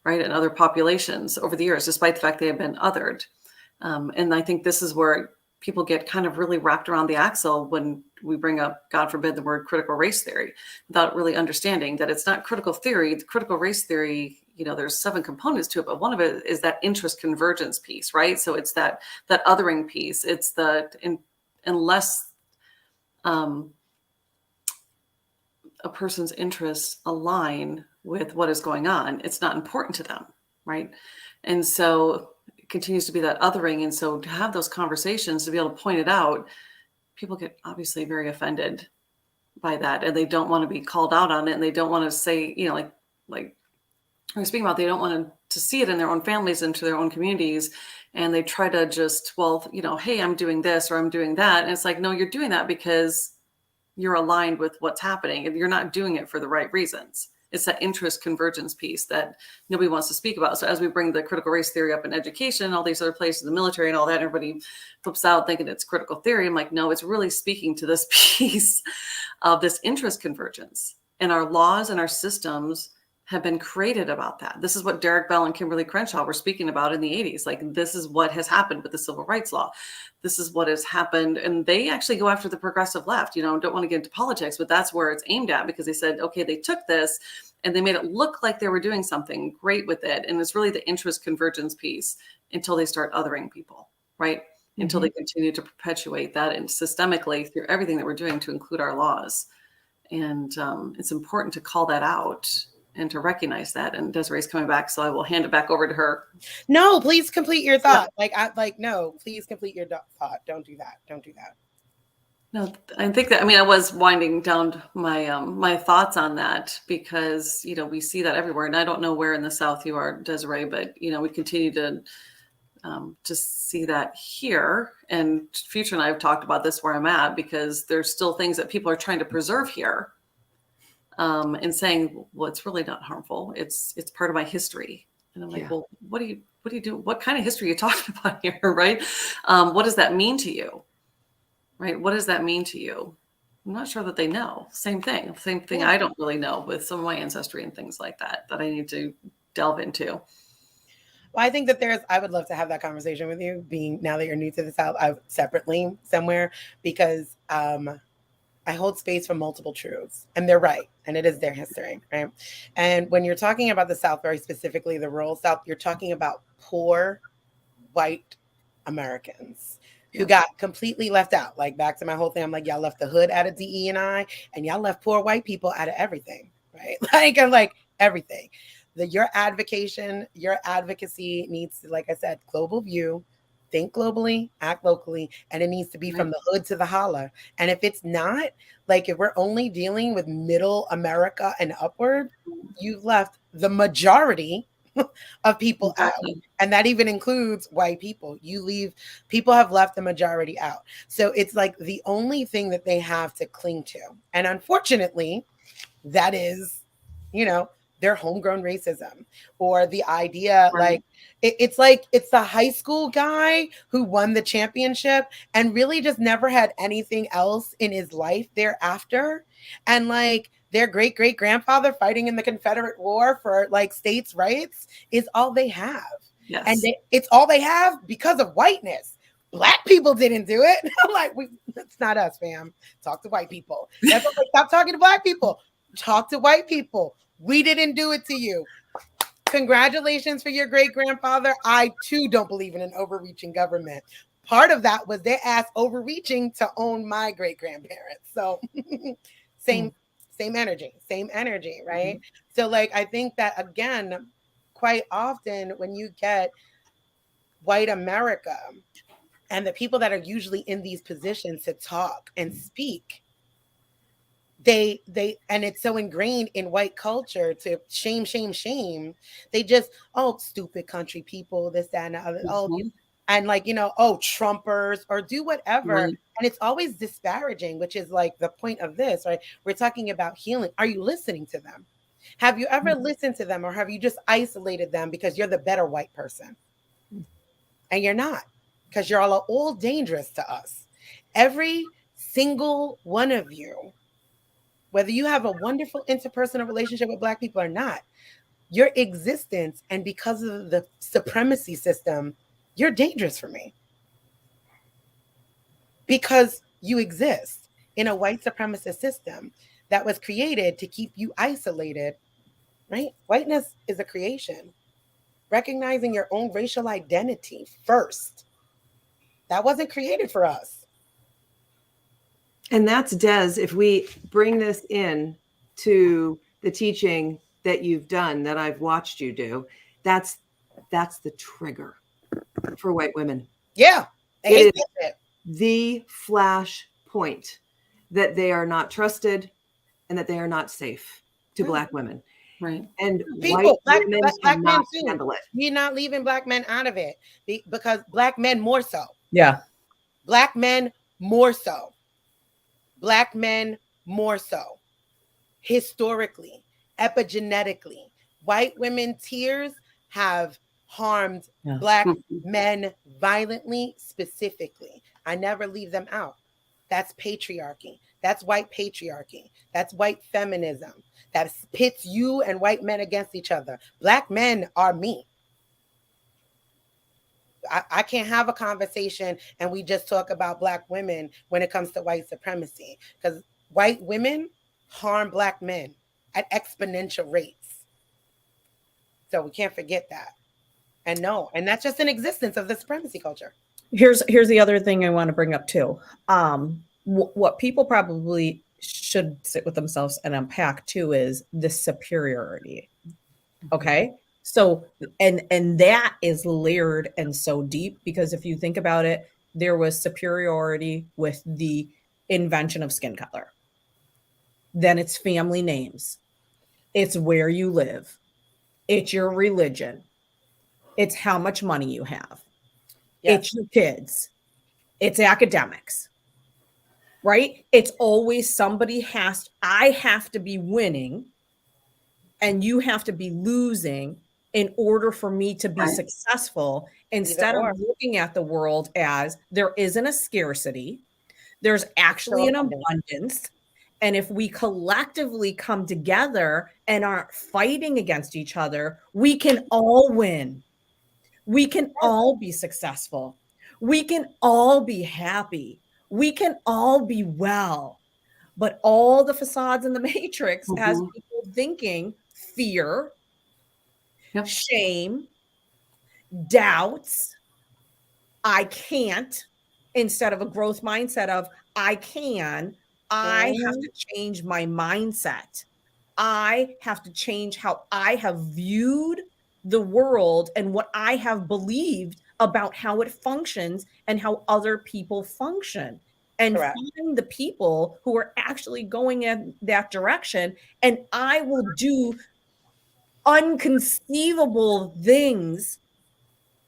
right? And other populations over the years, despite the fact they have been othered. And I think this is where people get kind of really wrapped around the axle when we bring up, God forbid, the word critical race theory, without really understanding that it's not critical theory. The critical race theory, there's 7 components to it, but one of it is that interest convergence piece, right? So it's that othering piece. It's unless a person's interests align with what is going on, it's not important to them, right? And so it continues to be that othering. And so to have those conversations, to be able to point it out, people get obviously very offended by that, and they don't want to be called out on it, and they don't want to say, like we're speaking about, they don't want to see it in their own families and to their own communities, and they try to just, hey, I'm doing this or I'm doing that, and it's like, no, you're doing that because you're aligned with what's happening, and you're not doing it for the right reasons. It's that interest convergence piece that nobody wants to speak about. So as we bring the critical race theory up in education, all these other places, the military and all that, everybody flips out thinking it's critical theory. I'm like, no, it's really speaking to this piece of this interest convergence. And our laws and our systems have been created about that. This is what Derek Bell and Kimberly Crenshaw were speaking about in the 80s. Like, this is what has happened with the civil rights law. This is what has happened. And they actually go after the progressive left, don't want to get into politics, but that's where it's aimed at, because they said, okay, they took this and they made it look like they were doing something great with it. And it's really the interest convergence piece until they start othering people, right? Until they continue to perpetuate that and systemically through everything that we're doing to include our laws. And it's important to call that out and to recognize that. And Desiree's coming back, so I will hand it back over to her. No, please complete your thought. No, please complete your thought. Don't do that. Don't do that. No, I think that, I was winding down my my thoughts on that, because, we see that everywhere. And I don't know where in the South you are, Desiree, but, we continue to just see that here. And Future and I have talked about this where I'm at, because there's still things that people are trying to preserve here. And saying, well, it's really not harmful. It's part of my history. And I'm like, well, what do you do? What kind of history are you talking about here? Right. What does that mean to you? Right. What does that mean to you? I'm not sure that they know. Same thing. I don't really know with some of my ancestry and things like that I need to delve into. Well, I think that I would love to have that conversation with you, being now that you're new to the South, separately somewhere, because, I hold space for multiple truths, and they're right. And it is their history, right? And when you're talking about the South, very specifically the rural South, you're talking about poor white Americans who got completely left out. Like, back to my whole thing, I'm like, y'all left the hood out of DE&I, and y'all left poor white people out of everything, right? I'm like, everything. Your advocacy needs to, like I said, global view. Think globally, act locally, and it needs to be from the hood to the holla. And if it's not, like, if we're only dealing with middle America and upward, you've left the majority of people out. And that even includes white people. People have left the majority out. So it's like the only thing that they have to cling to. And unfortunately, that is, their homegrown racism, or the idea, like, it's the high school guy who won the championship and really just never had anything else in his life thereafter. And like, their great grandfather fighting in the Confederate War for like states' rights is all they have. Yes. And it's all they have because of whiteness. Black people didn't do it. I'm like, it's not us, fam. Talk to white people. That's what, stop talking to black people. Talk to white people. We didn't do it to you. Congratulations for your great grandfather. I too don't believe in an overreaching government. Part of that was their ass overreaching to own my great grandparents. So same energy, right? So like, I think that, again, quite often when you get white America and the people that are usually in these positions to talk and speak, they and it's so ingrained in white culture to shame. They just, stupid country people, this, that, and the other. And like, Trumpers, or do whatever. And it's always disparaging, which is like the point of this, right? We're talking about healing. Are you listening to them? Have you ever listened to them, or have you just isolated them because you're the better white person? And you're not, because you're all dangerous to us. Every single one of you, whether you have a wonderful interpersonal relationship with Black people or not, your existence, and because of the supremacy system, you're dangerous for me. Because you exist in a white supremacist system that was created to keep you isolated, right? Whiteness is a creation. Recognizing your own racial identity first. That wasn't created for us. And that's, Des, if we bring this in to the teaching that you've done, that I've watched you do, that's the trigger for white women. Yeah. It is the flash point that they are not trusted and that they are not safe to Black women. Right. And people, white women Black men too. handle it. We're not leaving Black men out of it, because Black men more so. Yeah. Black men more so. Black men more so. Historically, epigenetically, white women tears have harmed Black men violently, specifically. I never leave them out. That's patriarchy. That's white patriarchy. That's white feminism. That pits you and white men against each other. Black men are me. I can't have a conversation and we just talk about Black women when it comes to white supremacy, because white women harm Black men at exponential rates. So we can't forget that. And no, and that's just an existence of the supremacy culture. Here's the other thing I want to bring up too. What people probably should sit with themselves and unpack too is the superiority. Okay. So, and that is layered and so deep, because if you think about it, there was superiority with the invention of skin color. Then it's family names. It's where you live. It's your religion. It's how much money you have. Yes. It's your kids. It's academics. Right? It's always I have to be winning and you have to be losing in order for me to be successful, instead of looking at the world as there isn't a scarcity, there's actually an abundance. And if we collectively come together and aren't fighting against each other, we can all win. We can all be successful. We can all be happy. We can all be well. But all the facades in the matrix has people thinking fear, shame, doubts, I can't, instead of a growth mindset of I can. I have to change my mindset. I have to change how I have viewed the world and what I have believed about how it functions and how other people function. And find the people who are actually going in that direction. And I will do unconceivable things,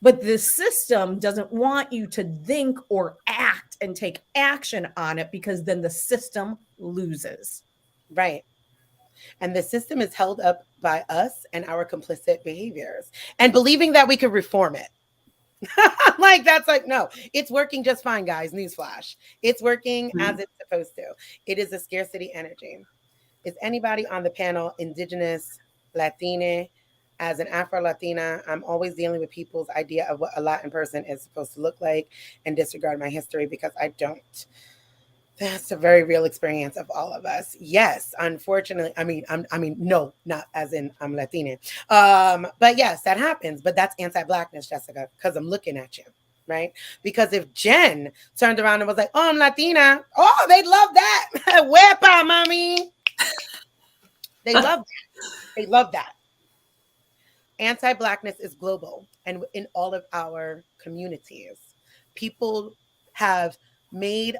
but the system doesn't want you to think or act and take action on it, because then the system loses. Right. And the system is held up by us and our complicit behaviors and believing that we could reform it. Like, that's like, no, it's working just fine, guys. Newsflash. It's working as it's supposed to. It is a scarcity energy. Is anybody on the panel Indigenous, Latina? As an Afro-Latina, I'm always dealing with people's idea of what a Latin person is supposed to look like and disregard my history because I don't. That's a very real experience of all of us. Yes, unfortunately. No, not as in I'm Latina. But yes, that happens. But that's anti-Blackness, Jessica, because I'm looking at you, right? Because if Jen turned around and was like, "Oh, I'm Latina," oh, they'd love that. Wepa, mommy. They love that. They love that. Anti-Blackness is global and in all of our communities. People have made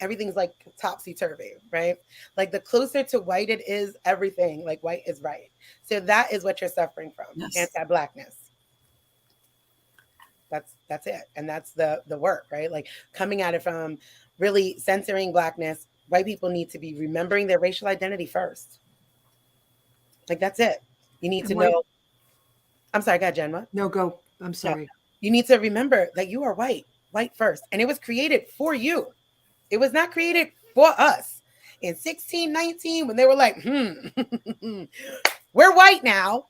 everything's like topsy-turvy, right? Like the closer to white it is, everything like white is right. So that is what you're suffering from. Yes. Anti-Blackness. That's it. And that's the work, right? Like coming at it from really censoring Blackness. White people need to be remembering their racial identity first. Like that's it. You need to know. I'm sorry, go ahead, Jenma. No, go. I'm sorry. No. You need to remember that you are white first. And it was created for you. It was not created for us. In 1619, when they were like, we're white now,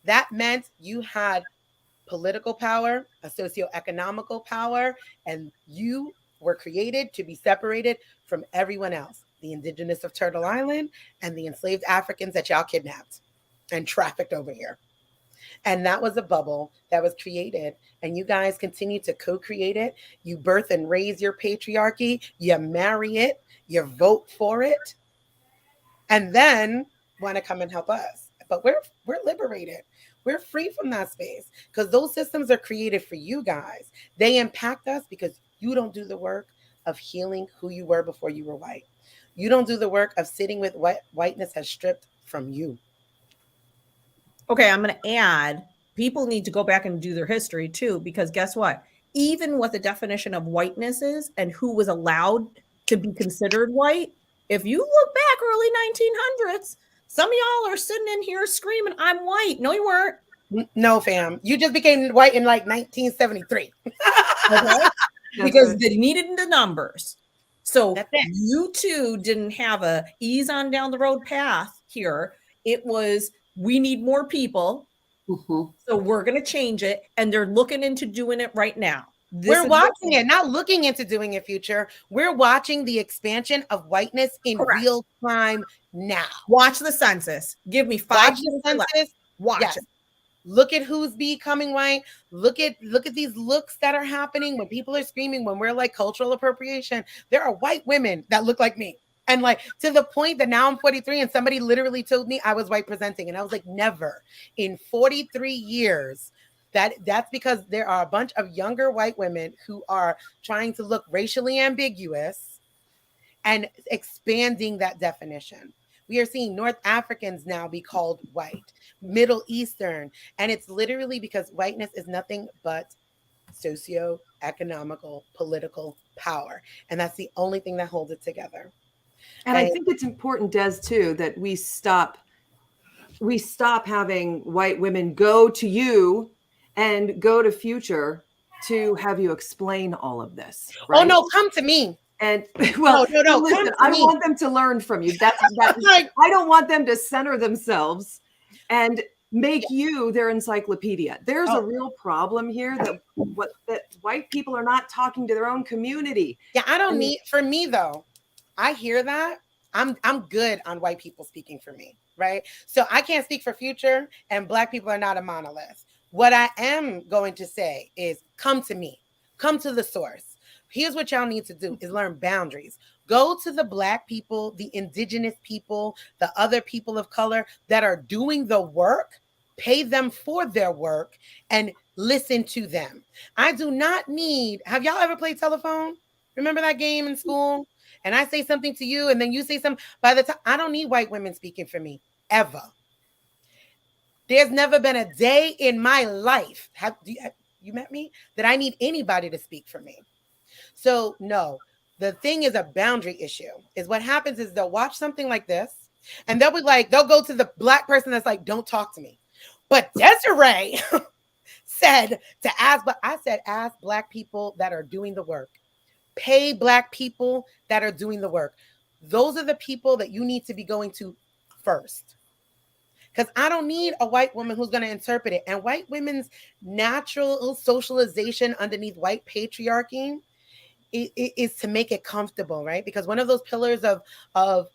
that meant you had political power, a socioeconomical power, and you were created to be separated from everyone else, the indigenous of Turtle Island and the enslaved Africans that y'all kidnapped and trafficked over here. And that was a bubble that was created. And you guys continue to co-create it. You birth and raise your patriarchy. You marry it. You vote for it. And then want to come and help us. But we're liberated. We're free from that space because those systems are created for you guys. They impact us because you don't do the work of healing who you were before you were white. You don't do the work of sitting with what whiteness has stripped from you. Okay, I'm going to add, people need to go back and do their history too, because guess what? Even what the definition of whiteness is and who was allowed to be considered white, if you look back early 1900s, some of y'all are sitting in here screaming, I'm white. No, you weren't. No, fam. You just became white in like 1973. Okay? Because they needed the numbers. So That's it. you two didn't have a ease on down the road path here. It was, we need more people. Mhm. So we're going to change it. And they're looking into doing it right now. We're watching it, not looking into doing it future. We're watching the expansion of whiteness in Correct. real time now. Watch the census. Give me 5 Watch years the left. census. Watch Yes. it. Look at who's becoming white. Look at these looks that are happening when people are screaming, when we're like cultural appropriation. There are white women that look like me. And like to the point that now I'm 43 and somebody literally told me I was white presenting. And I was like, never in 43 years. That's because there are a bunch of younger white women who are trying to look racially ambiguous and expanding that definition. We are seeing North Africans now be called white, Middle Eastern, and it's literally because whiteness is nothing but socio-economical, political power. And that's the only thing that holds it together. And I think it's important, Des, too, that we stop having white women go to you and go to Future to have you explain all of this. Right? Oh no, come to me. And well, no, listen, I want them to learn from you. That's Like, I don't want them to center themselves and make you their encyclopedia. There's a real problem here that white people are not talking to their own community. Yeah, I don't need, for me though, I hear that. I'm good on white people speaking for me, right? So I can't speak for Future, and Black people are not a monolith. What I am going to say is come to me, come to the source. Here's what y'all need to do is learn boundaries. Go to the Black people, the indigenous people, the other people of color that are doing the work, pay them for their work, and listen to them. I do not need, have y'all ever played telephone? Remember that game in school? And I say something to you and then you say something. By the time, I don't need white women speaking for me, ever. There's never been a day in my life, have you met me, that I need anybody to speak for me. So no, the thing is a boundary issue. Is what happens is they'll watch something like this and they'll be like, they'll go to the Black person that's like, don't talk to me. But Desiree said to ask, but I said, ask Black people that are doing the work. Pay Black people that are doing the work. Those are the people that you need to be going to first. Because I don't need a white woman who's going to interpret it. And white women's natural socialization underneath white patriarchy is to make it comfortable, right? Because one of those pillars of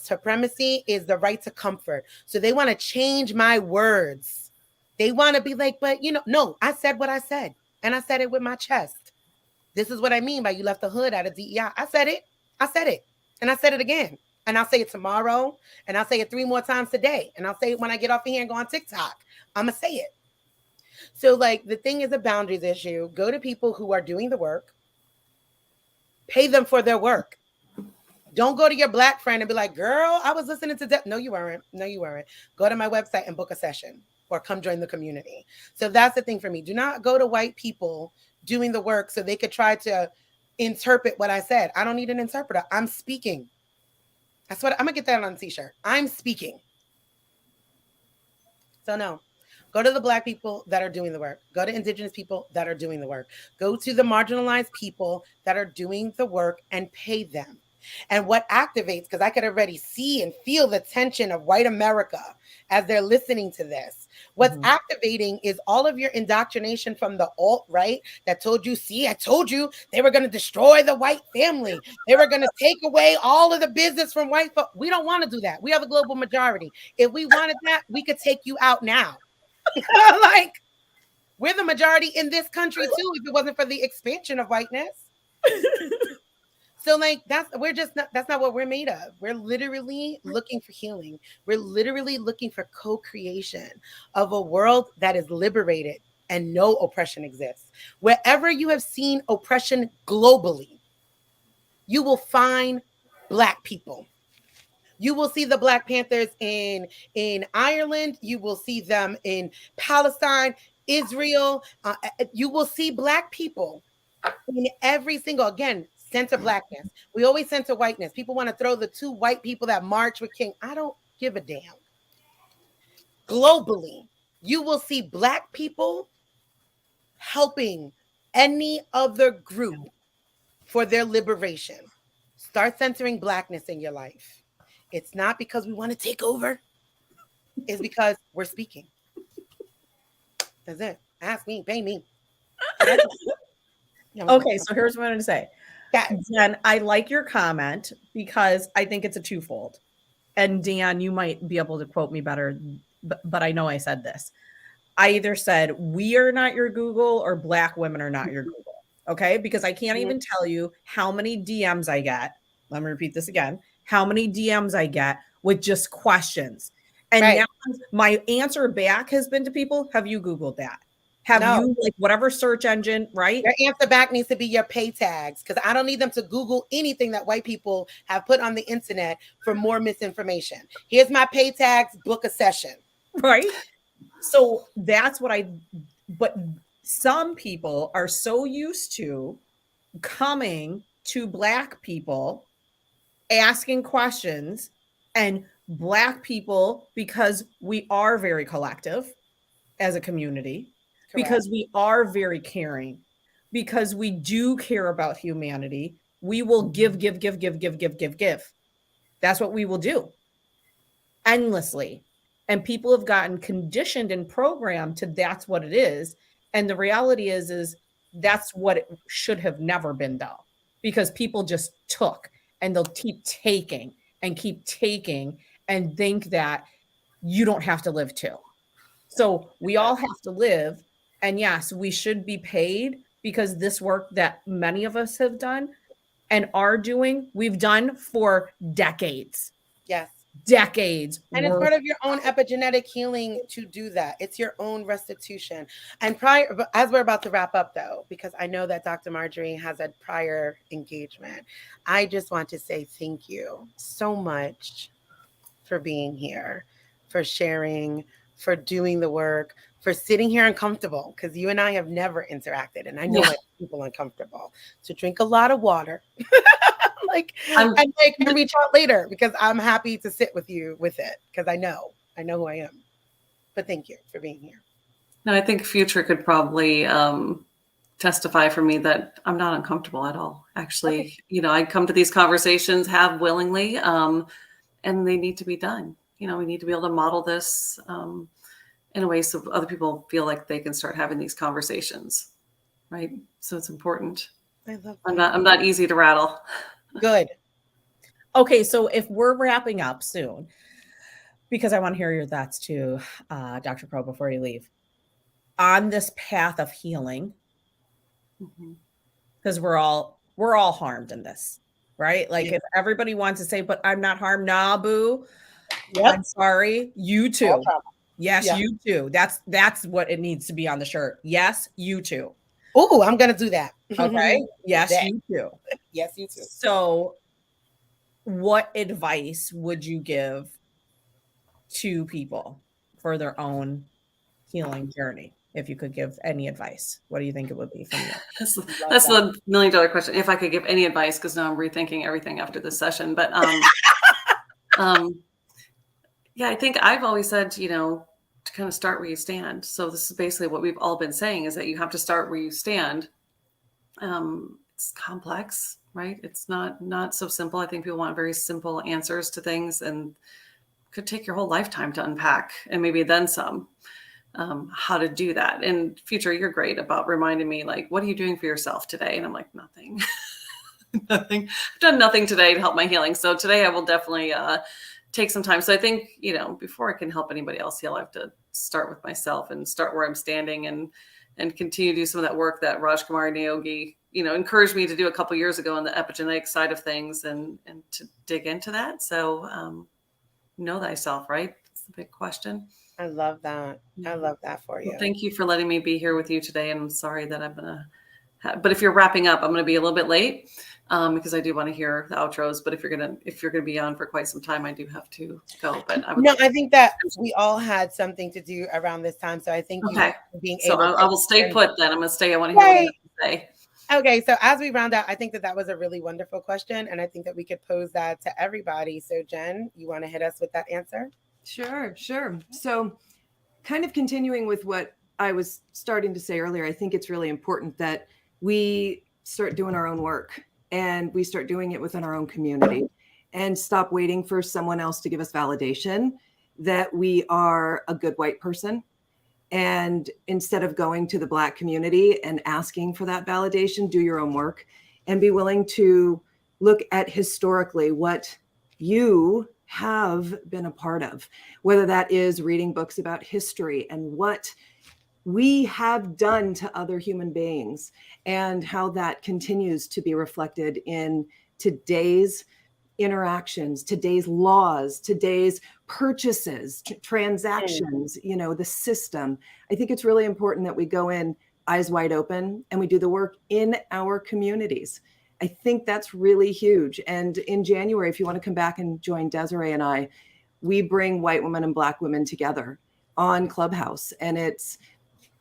supremacy is the right to comfort. So they want to change my words. They want to be like, but no, I said what I said. And I said it with my chest. This is what I mean by you left the hood out of DEI. I said it. And I said it again. And I'll say it tomorrow. And I'll say it 3 more times today. And I'll say it when I get off of here and go on TikTok. I'm going to say it. So like the thing is a boundaries issue. Go to people who are doing the work. Pay them for their work. Don't go to your Black friend and be like, girl, I was listening to No, you weren't. No, you weren't. Go to my website and book a session or come join the community. So that's the thing for me. Do not go to white people doing the work so they could try to interpret what I said. I don't need an interpreter. I'm speaking. That's what I'm gonna get that on a t-shirt. I'm speaking. So no, go to the Black people that are doing the work. Go to indigenous people that are doing the work. Go to the marginalized people that are doing the work and pay them. And what activates, because I could already see and feel the tension of white America as they're listening to this. What's activating is all of your indoctrination from the alt-right that told you, see, I told you they were going to destroy the white family. They were going to take away all of the business from white folks. We don't want to do that. We have a global majority. If we wanted that, we could take you out now. Like, we're the majority in this country too, if it wasn't for the expansion of whiteness. So like that's not what we're made of. We're literally looking for healing. We're literally looking for co-creation of a world that is liberated and no oppression exists. Wherever you have seen oppression globally, you will find Black people. You will see the Black Panthers in Ireland. You will see them in Palestine, Israel. You will see Black people in every single, again, center Blackness. We always center whiteness. People want to throw the 2 white people that march with King. I don't give a damn. Globally, you will see Black people helping any other group for their liberation. Start centering Blackness in your life. It's not because we want to take over. It's because we're speaking. That's it. Ask me, pay me. Okay, so here's what I'm going to say. Yeah. Jen, I like your comment because I think it's a twofold. And Dan, you might be able to quote me better, but I know I said this. I either said, we are not your Google or Black women are not your Google. Okay. Because I can't even tell you how many DMs I get. Let me repeat this again. How many DMs I get with just questions. And now my answer back has been to people, have you Googled that? Have you, like, whatever search engine, right? Your answer back needs to be your pay tags, because I don't need them to Google anything that white people have put on the internet for more misinformation. Here's my pay tags, book a session. Right? So that's what but some people are so used to coming to Black people, asking questions, and Black people, because we are very collective as a community, because we are very caring, because we do care about humanity, we will give. That's what we will do endlessly. And people have gotten conditioned and programmed to that's what it is. And the reality is that's what it should have never been done, because people just took, and they'll keep taking and think that you don't have to live too. So we all have to live. And yes, we should be paid, because this work that many of us have done and are doing, we've done for decades. Yes. Decades. And it's part of your own epigenetic healing to do that. It's your own restitution. And as we're about to wrap up, though, because I know that Dr. Marjorie has a prior engagement, I just want to say thank you so much for being here, for sharing, for doing the work, for sitting here uncomfortable, because you and I have never interacted, and I know it people uncomfortable. So drink a lot of water. And reach out later, because I'm happy to sit with you with it, because I know who I am. But thank you for being here. No, I think Future could probably testify for me that I'm not uncomfortable at all. Actually, I come to these conversations, have willingly, and they need to be done. We need to be able to model this in a way so other people feel like they can start having these conversations, right? So it's important. I love that. I'm not easy to rattle. Good. Okay, so if we're wrapping up soon, because I want to hear your thoughts too, Dr. Crow, before you leave, on this path of healing, because we're all harmed in this, right? Like if everybody wants to say, but I'm not harmed, nah, boo. Yep. I'm sorry, you too. Yes, you too. That's what it needs to be on the shirt. Yes, you too. Oh, I'm gonna do that. Okay. Yes, you too. Yes, you too. So, what advice would you give to people for their own healing journey? If you could give any advice, what do you think it would be from you? That's the $1 million question. If I could give any advice, because now I'm rethinking everything after this session. But yeah, I think I've always said, to kind of start where you stand. So this is basically what we've all been saying, is that you have to start where you stand. It's complex, right? It's not so simple. I think people want very simple answers to things, and could take your whole lifetime to unpack, and maybe then some, how to do that. And Future, you're great about reminding me, like, what are you doing for yourself today? And I'm like, nothing. Nothing. I've done nothing today to help my healing. So today I will definitely take some time. So I think, before I can help anybody else heal, I have to start with myself and start where I'm standing, and continue to do some of that work that Rajkumari Neogi, encouraged me to do a couple years ago on the epigenetic side of things, and to dig into that. So know thyself, right? That's the big question. I love that. I love that for you. Well, thank you for letting me be here with you today. And I'm sorry that I'm going to, but if you're wrapping up, I'm going to be a little bit late. Because I do want to hear the outros, but if you're gonna be on for quite some time, I do have to go. But I think that we all had something to do around this time, so I think being able. So I will stay put then. I'm gonna stay. I want to hear what you have to say. Okay, so as we round out, I think that was a really wonderful question, and I think that we could pose that to everybody. So Jen, you want to hit us with that answer? Sure. So, kind of continuing with what I was starting to say earlier, I think it's really important that we start doing our own work. and we start doing it within our own community and stop waiting for someone else to give us validation that we are a good white person. And instead of going to the Black community and asking for that validation, do your own work and be willing to look at historically what you have been a part of, whether that is reading books about history and what we have done to other human beings and how that continues to be reflected in today's interactions, today's laws, today's purchases, transactions, the system. I think it's really important that we go in eyes wide open and we do the work in our communities. I think that's really huge. And in January, if you want to come back and join Desiree and I, we bring white women and Black women together on Clubhouse. And it's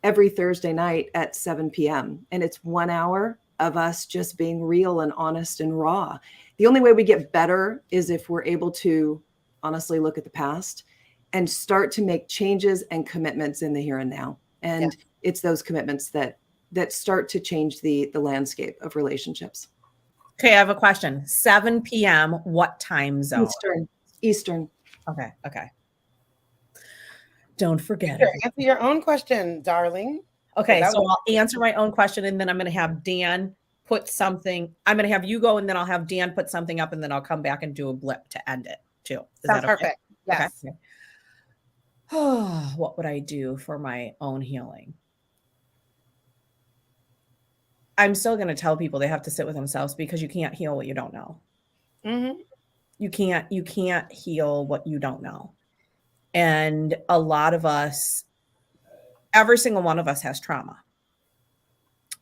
every Thursday night at 7 p.m. And it's 1 hour of us just being real and honest and raw. The only way we get better is if we're able to honestly look at the past and start to make changes and commitments in the here and now. And it's those commitments that start to change the landscape of relationships. Okay, I have a question. 7 p.m. What time zone? Eastern. Okay. Don't forget Sure, it. answer your own question, darling. Okay, so I'll answer my own question, and then I'm going to have Dan put something. I'm going to have you go, and then I'll have Dan put something up, and then I'll come back and do a blip to end it too. Is Sounds that okay? perfect. Yes. Okay. What would I do for my own healing? I'm still going to tell people they have to sit with themselves because you can't heal what you don't know. Mm-hmm. You can't heal what you don't know. And a lot of us, every single one of us has trauma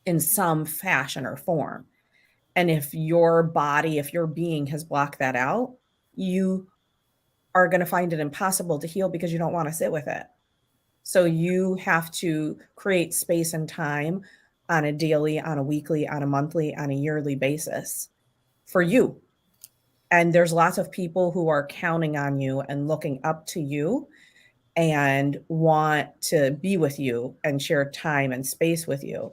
in some fashion or form. And if your body, if your being has blocked that out, you are going to find it impossible to heal because you don't want to sit with it. So you have to create space and time on a daily, on a weekly, on a monthly, on a yearly basis for you. And there's lots of people who are counting on you and looking up to you and want to be with you and share time and space with you.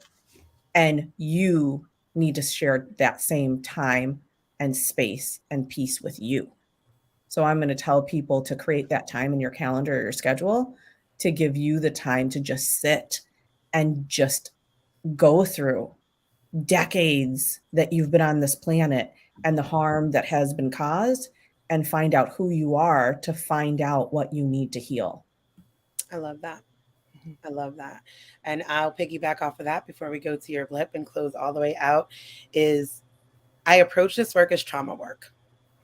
And you need to share that same time and space and peace with you. So I'm going to tell people to create that time in your calendar or your schedule to give you the time to just sit and just go through decades that you've been on this planet and the harm that has been caused and find out who you are to find out what you need to heal. I love that. I love that. And I'll piggyback off of that before we go to your blip and close all the way out is I approach this work as trauma work.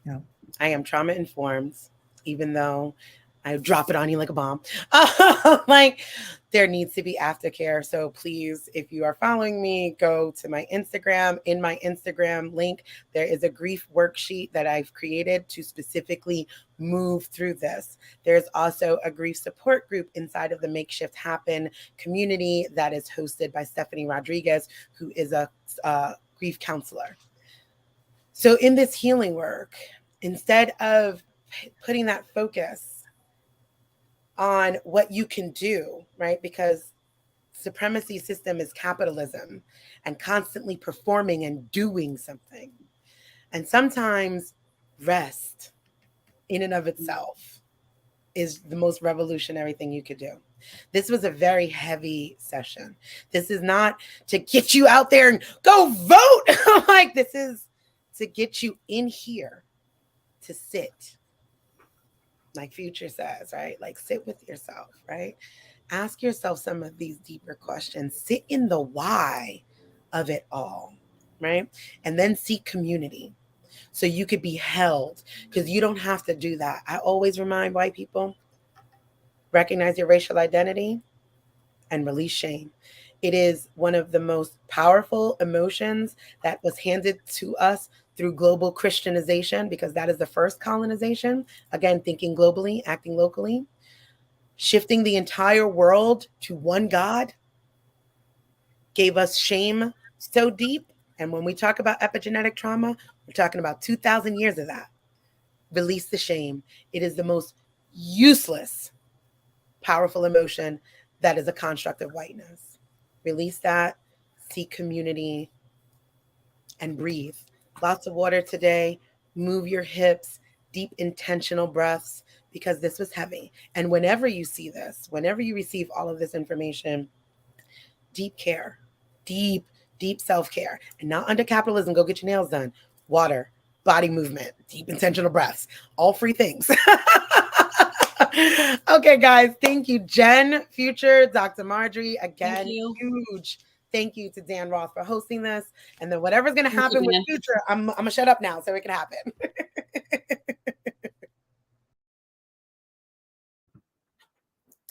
Yeah. I am trauma informed, even though I drop it on you like a bomb. Like there needs to be aftercare. So please, if you are following me, go to my Instagram. In my Instagram link, there is a grief worksheet that I've created to specifically move through this. There's also a grief support group inside of the Make Shift Happen community that is hosted by Stephanie Rodriguez, who is a grief counselor. So in this healing work, instead of putting that focus on what you can do, right? Because supremacy system is capitalism and constantly performing and doing something. And sometimes rest in and of itself is the most revolutionary thing you could do. This was a very heavy session. This is not to get you out there and go vote. Like this is to get you in here to sit. Like Future says, right? Like sit with yourself, right? Ask yourself some of these deeper questions. Sit in the why of it all, right? And then seek community so you could be held because you don't have to do that. I always remind white people, recognize your racial identity and release shame. It is one of the most powerful emotions that was handed to us through global Christianization, because that is the first colonization. Again, thinking globally, acting locally, shifting the entire world to one God gave us shame so deep. And when we talk about epigenetic trauma, we're talking about 2,000 years of that. Release the shame. It is the most useless, powerful emotion that is a construct of whiteness. Release that, seek community, and breathe. Lots of water today. Move your hips, deep intentional breaths, because this was heavy. And whenever you see this, whenever you receive all of this information, deep care, deep self-care, and not under capitalism, go get your nails done. Water, body movement, deep intentional breaths, all free things. Okay, guys, thank you, Jen, Future, Dr. Marjorie. Again, huge thank you to Dan Roth for hosting this. And then whatever's going to happen with Future, I'm going to shut up now so it can happen.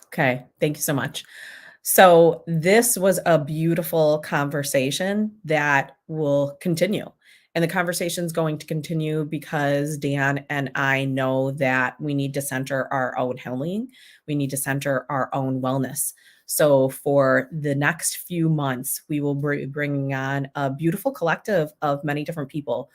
Okay, thank you so much. So this was a beautiful conversation that will continue. And the conversation is going to continue because Dan and I know that we need to center our own healing. We need to center our own wellness. So for the next few months, we will be bringing on a beautiful collective of many different people,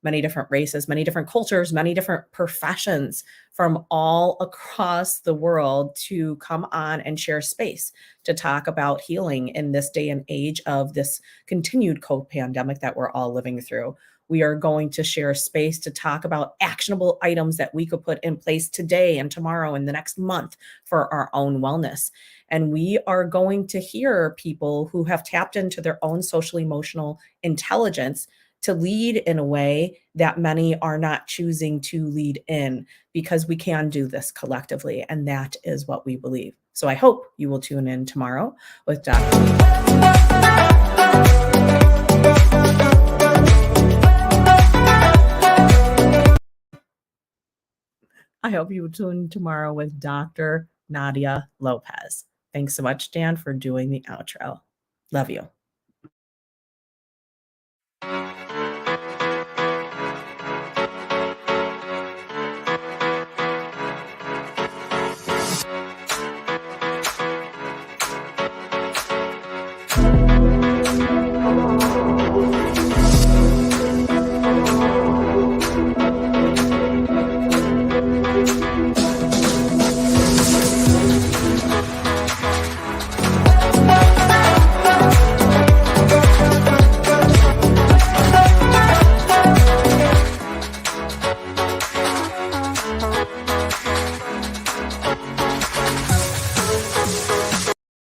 many different races, many different cultures, many different professions from all across the world to come on and share space to talk about healing in this day and age of this continued COVID pandemic that we're all living through. We are going to share space to talk about actionable items that we could put in place today and tomorrow and the next month for our own wellness. And we are going to hear people who have tapped into their own social emotional intelligence to lead in a way that many are not choosing to lead in, because we can do this collectively. And that is what we believe. So I hope you will tune in tomorrow with Dr. I hope you will tune in tomorrow with Dr. Nadia Lopez. Thanks so much, Dan, for doing the outro. Love you.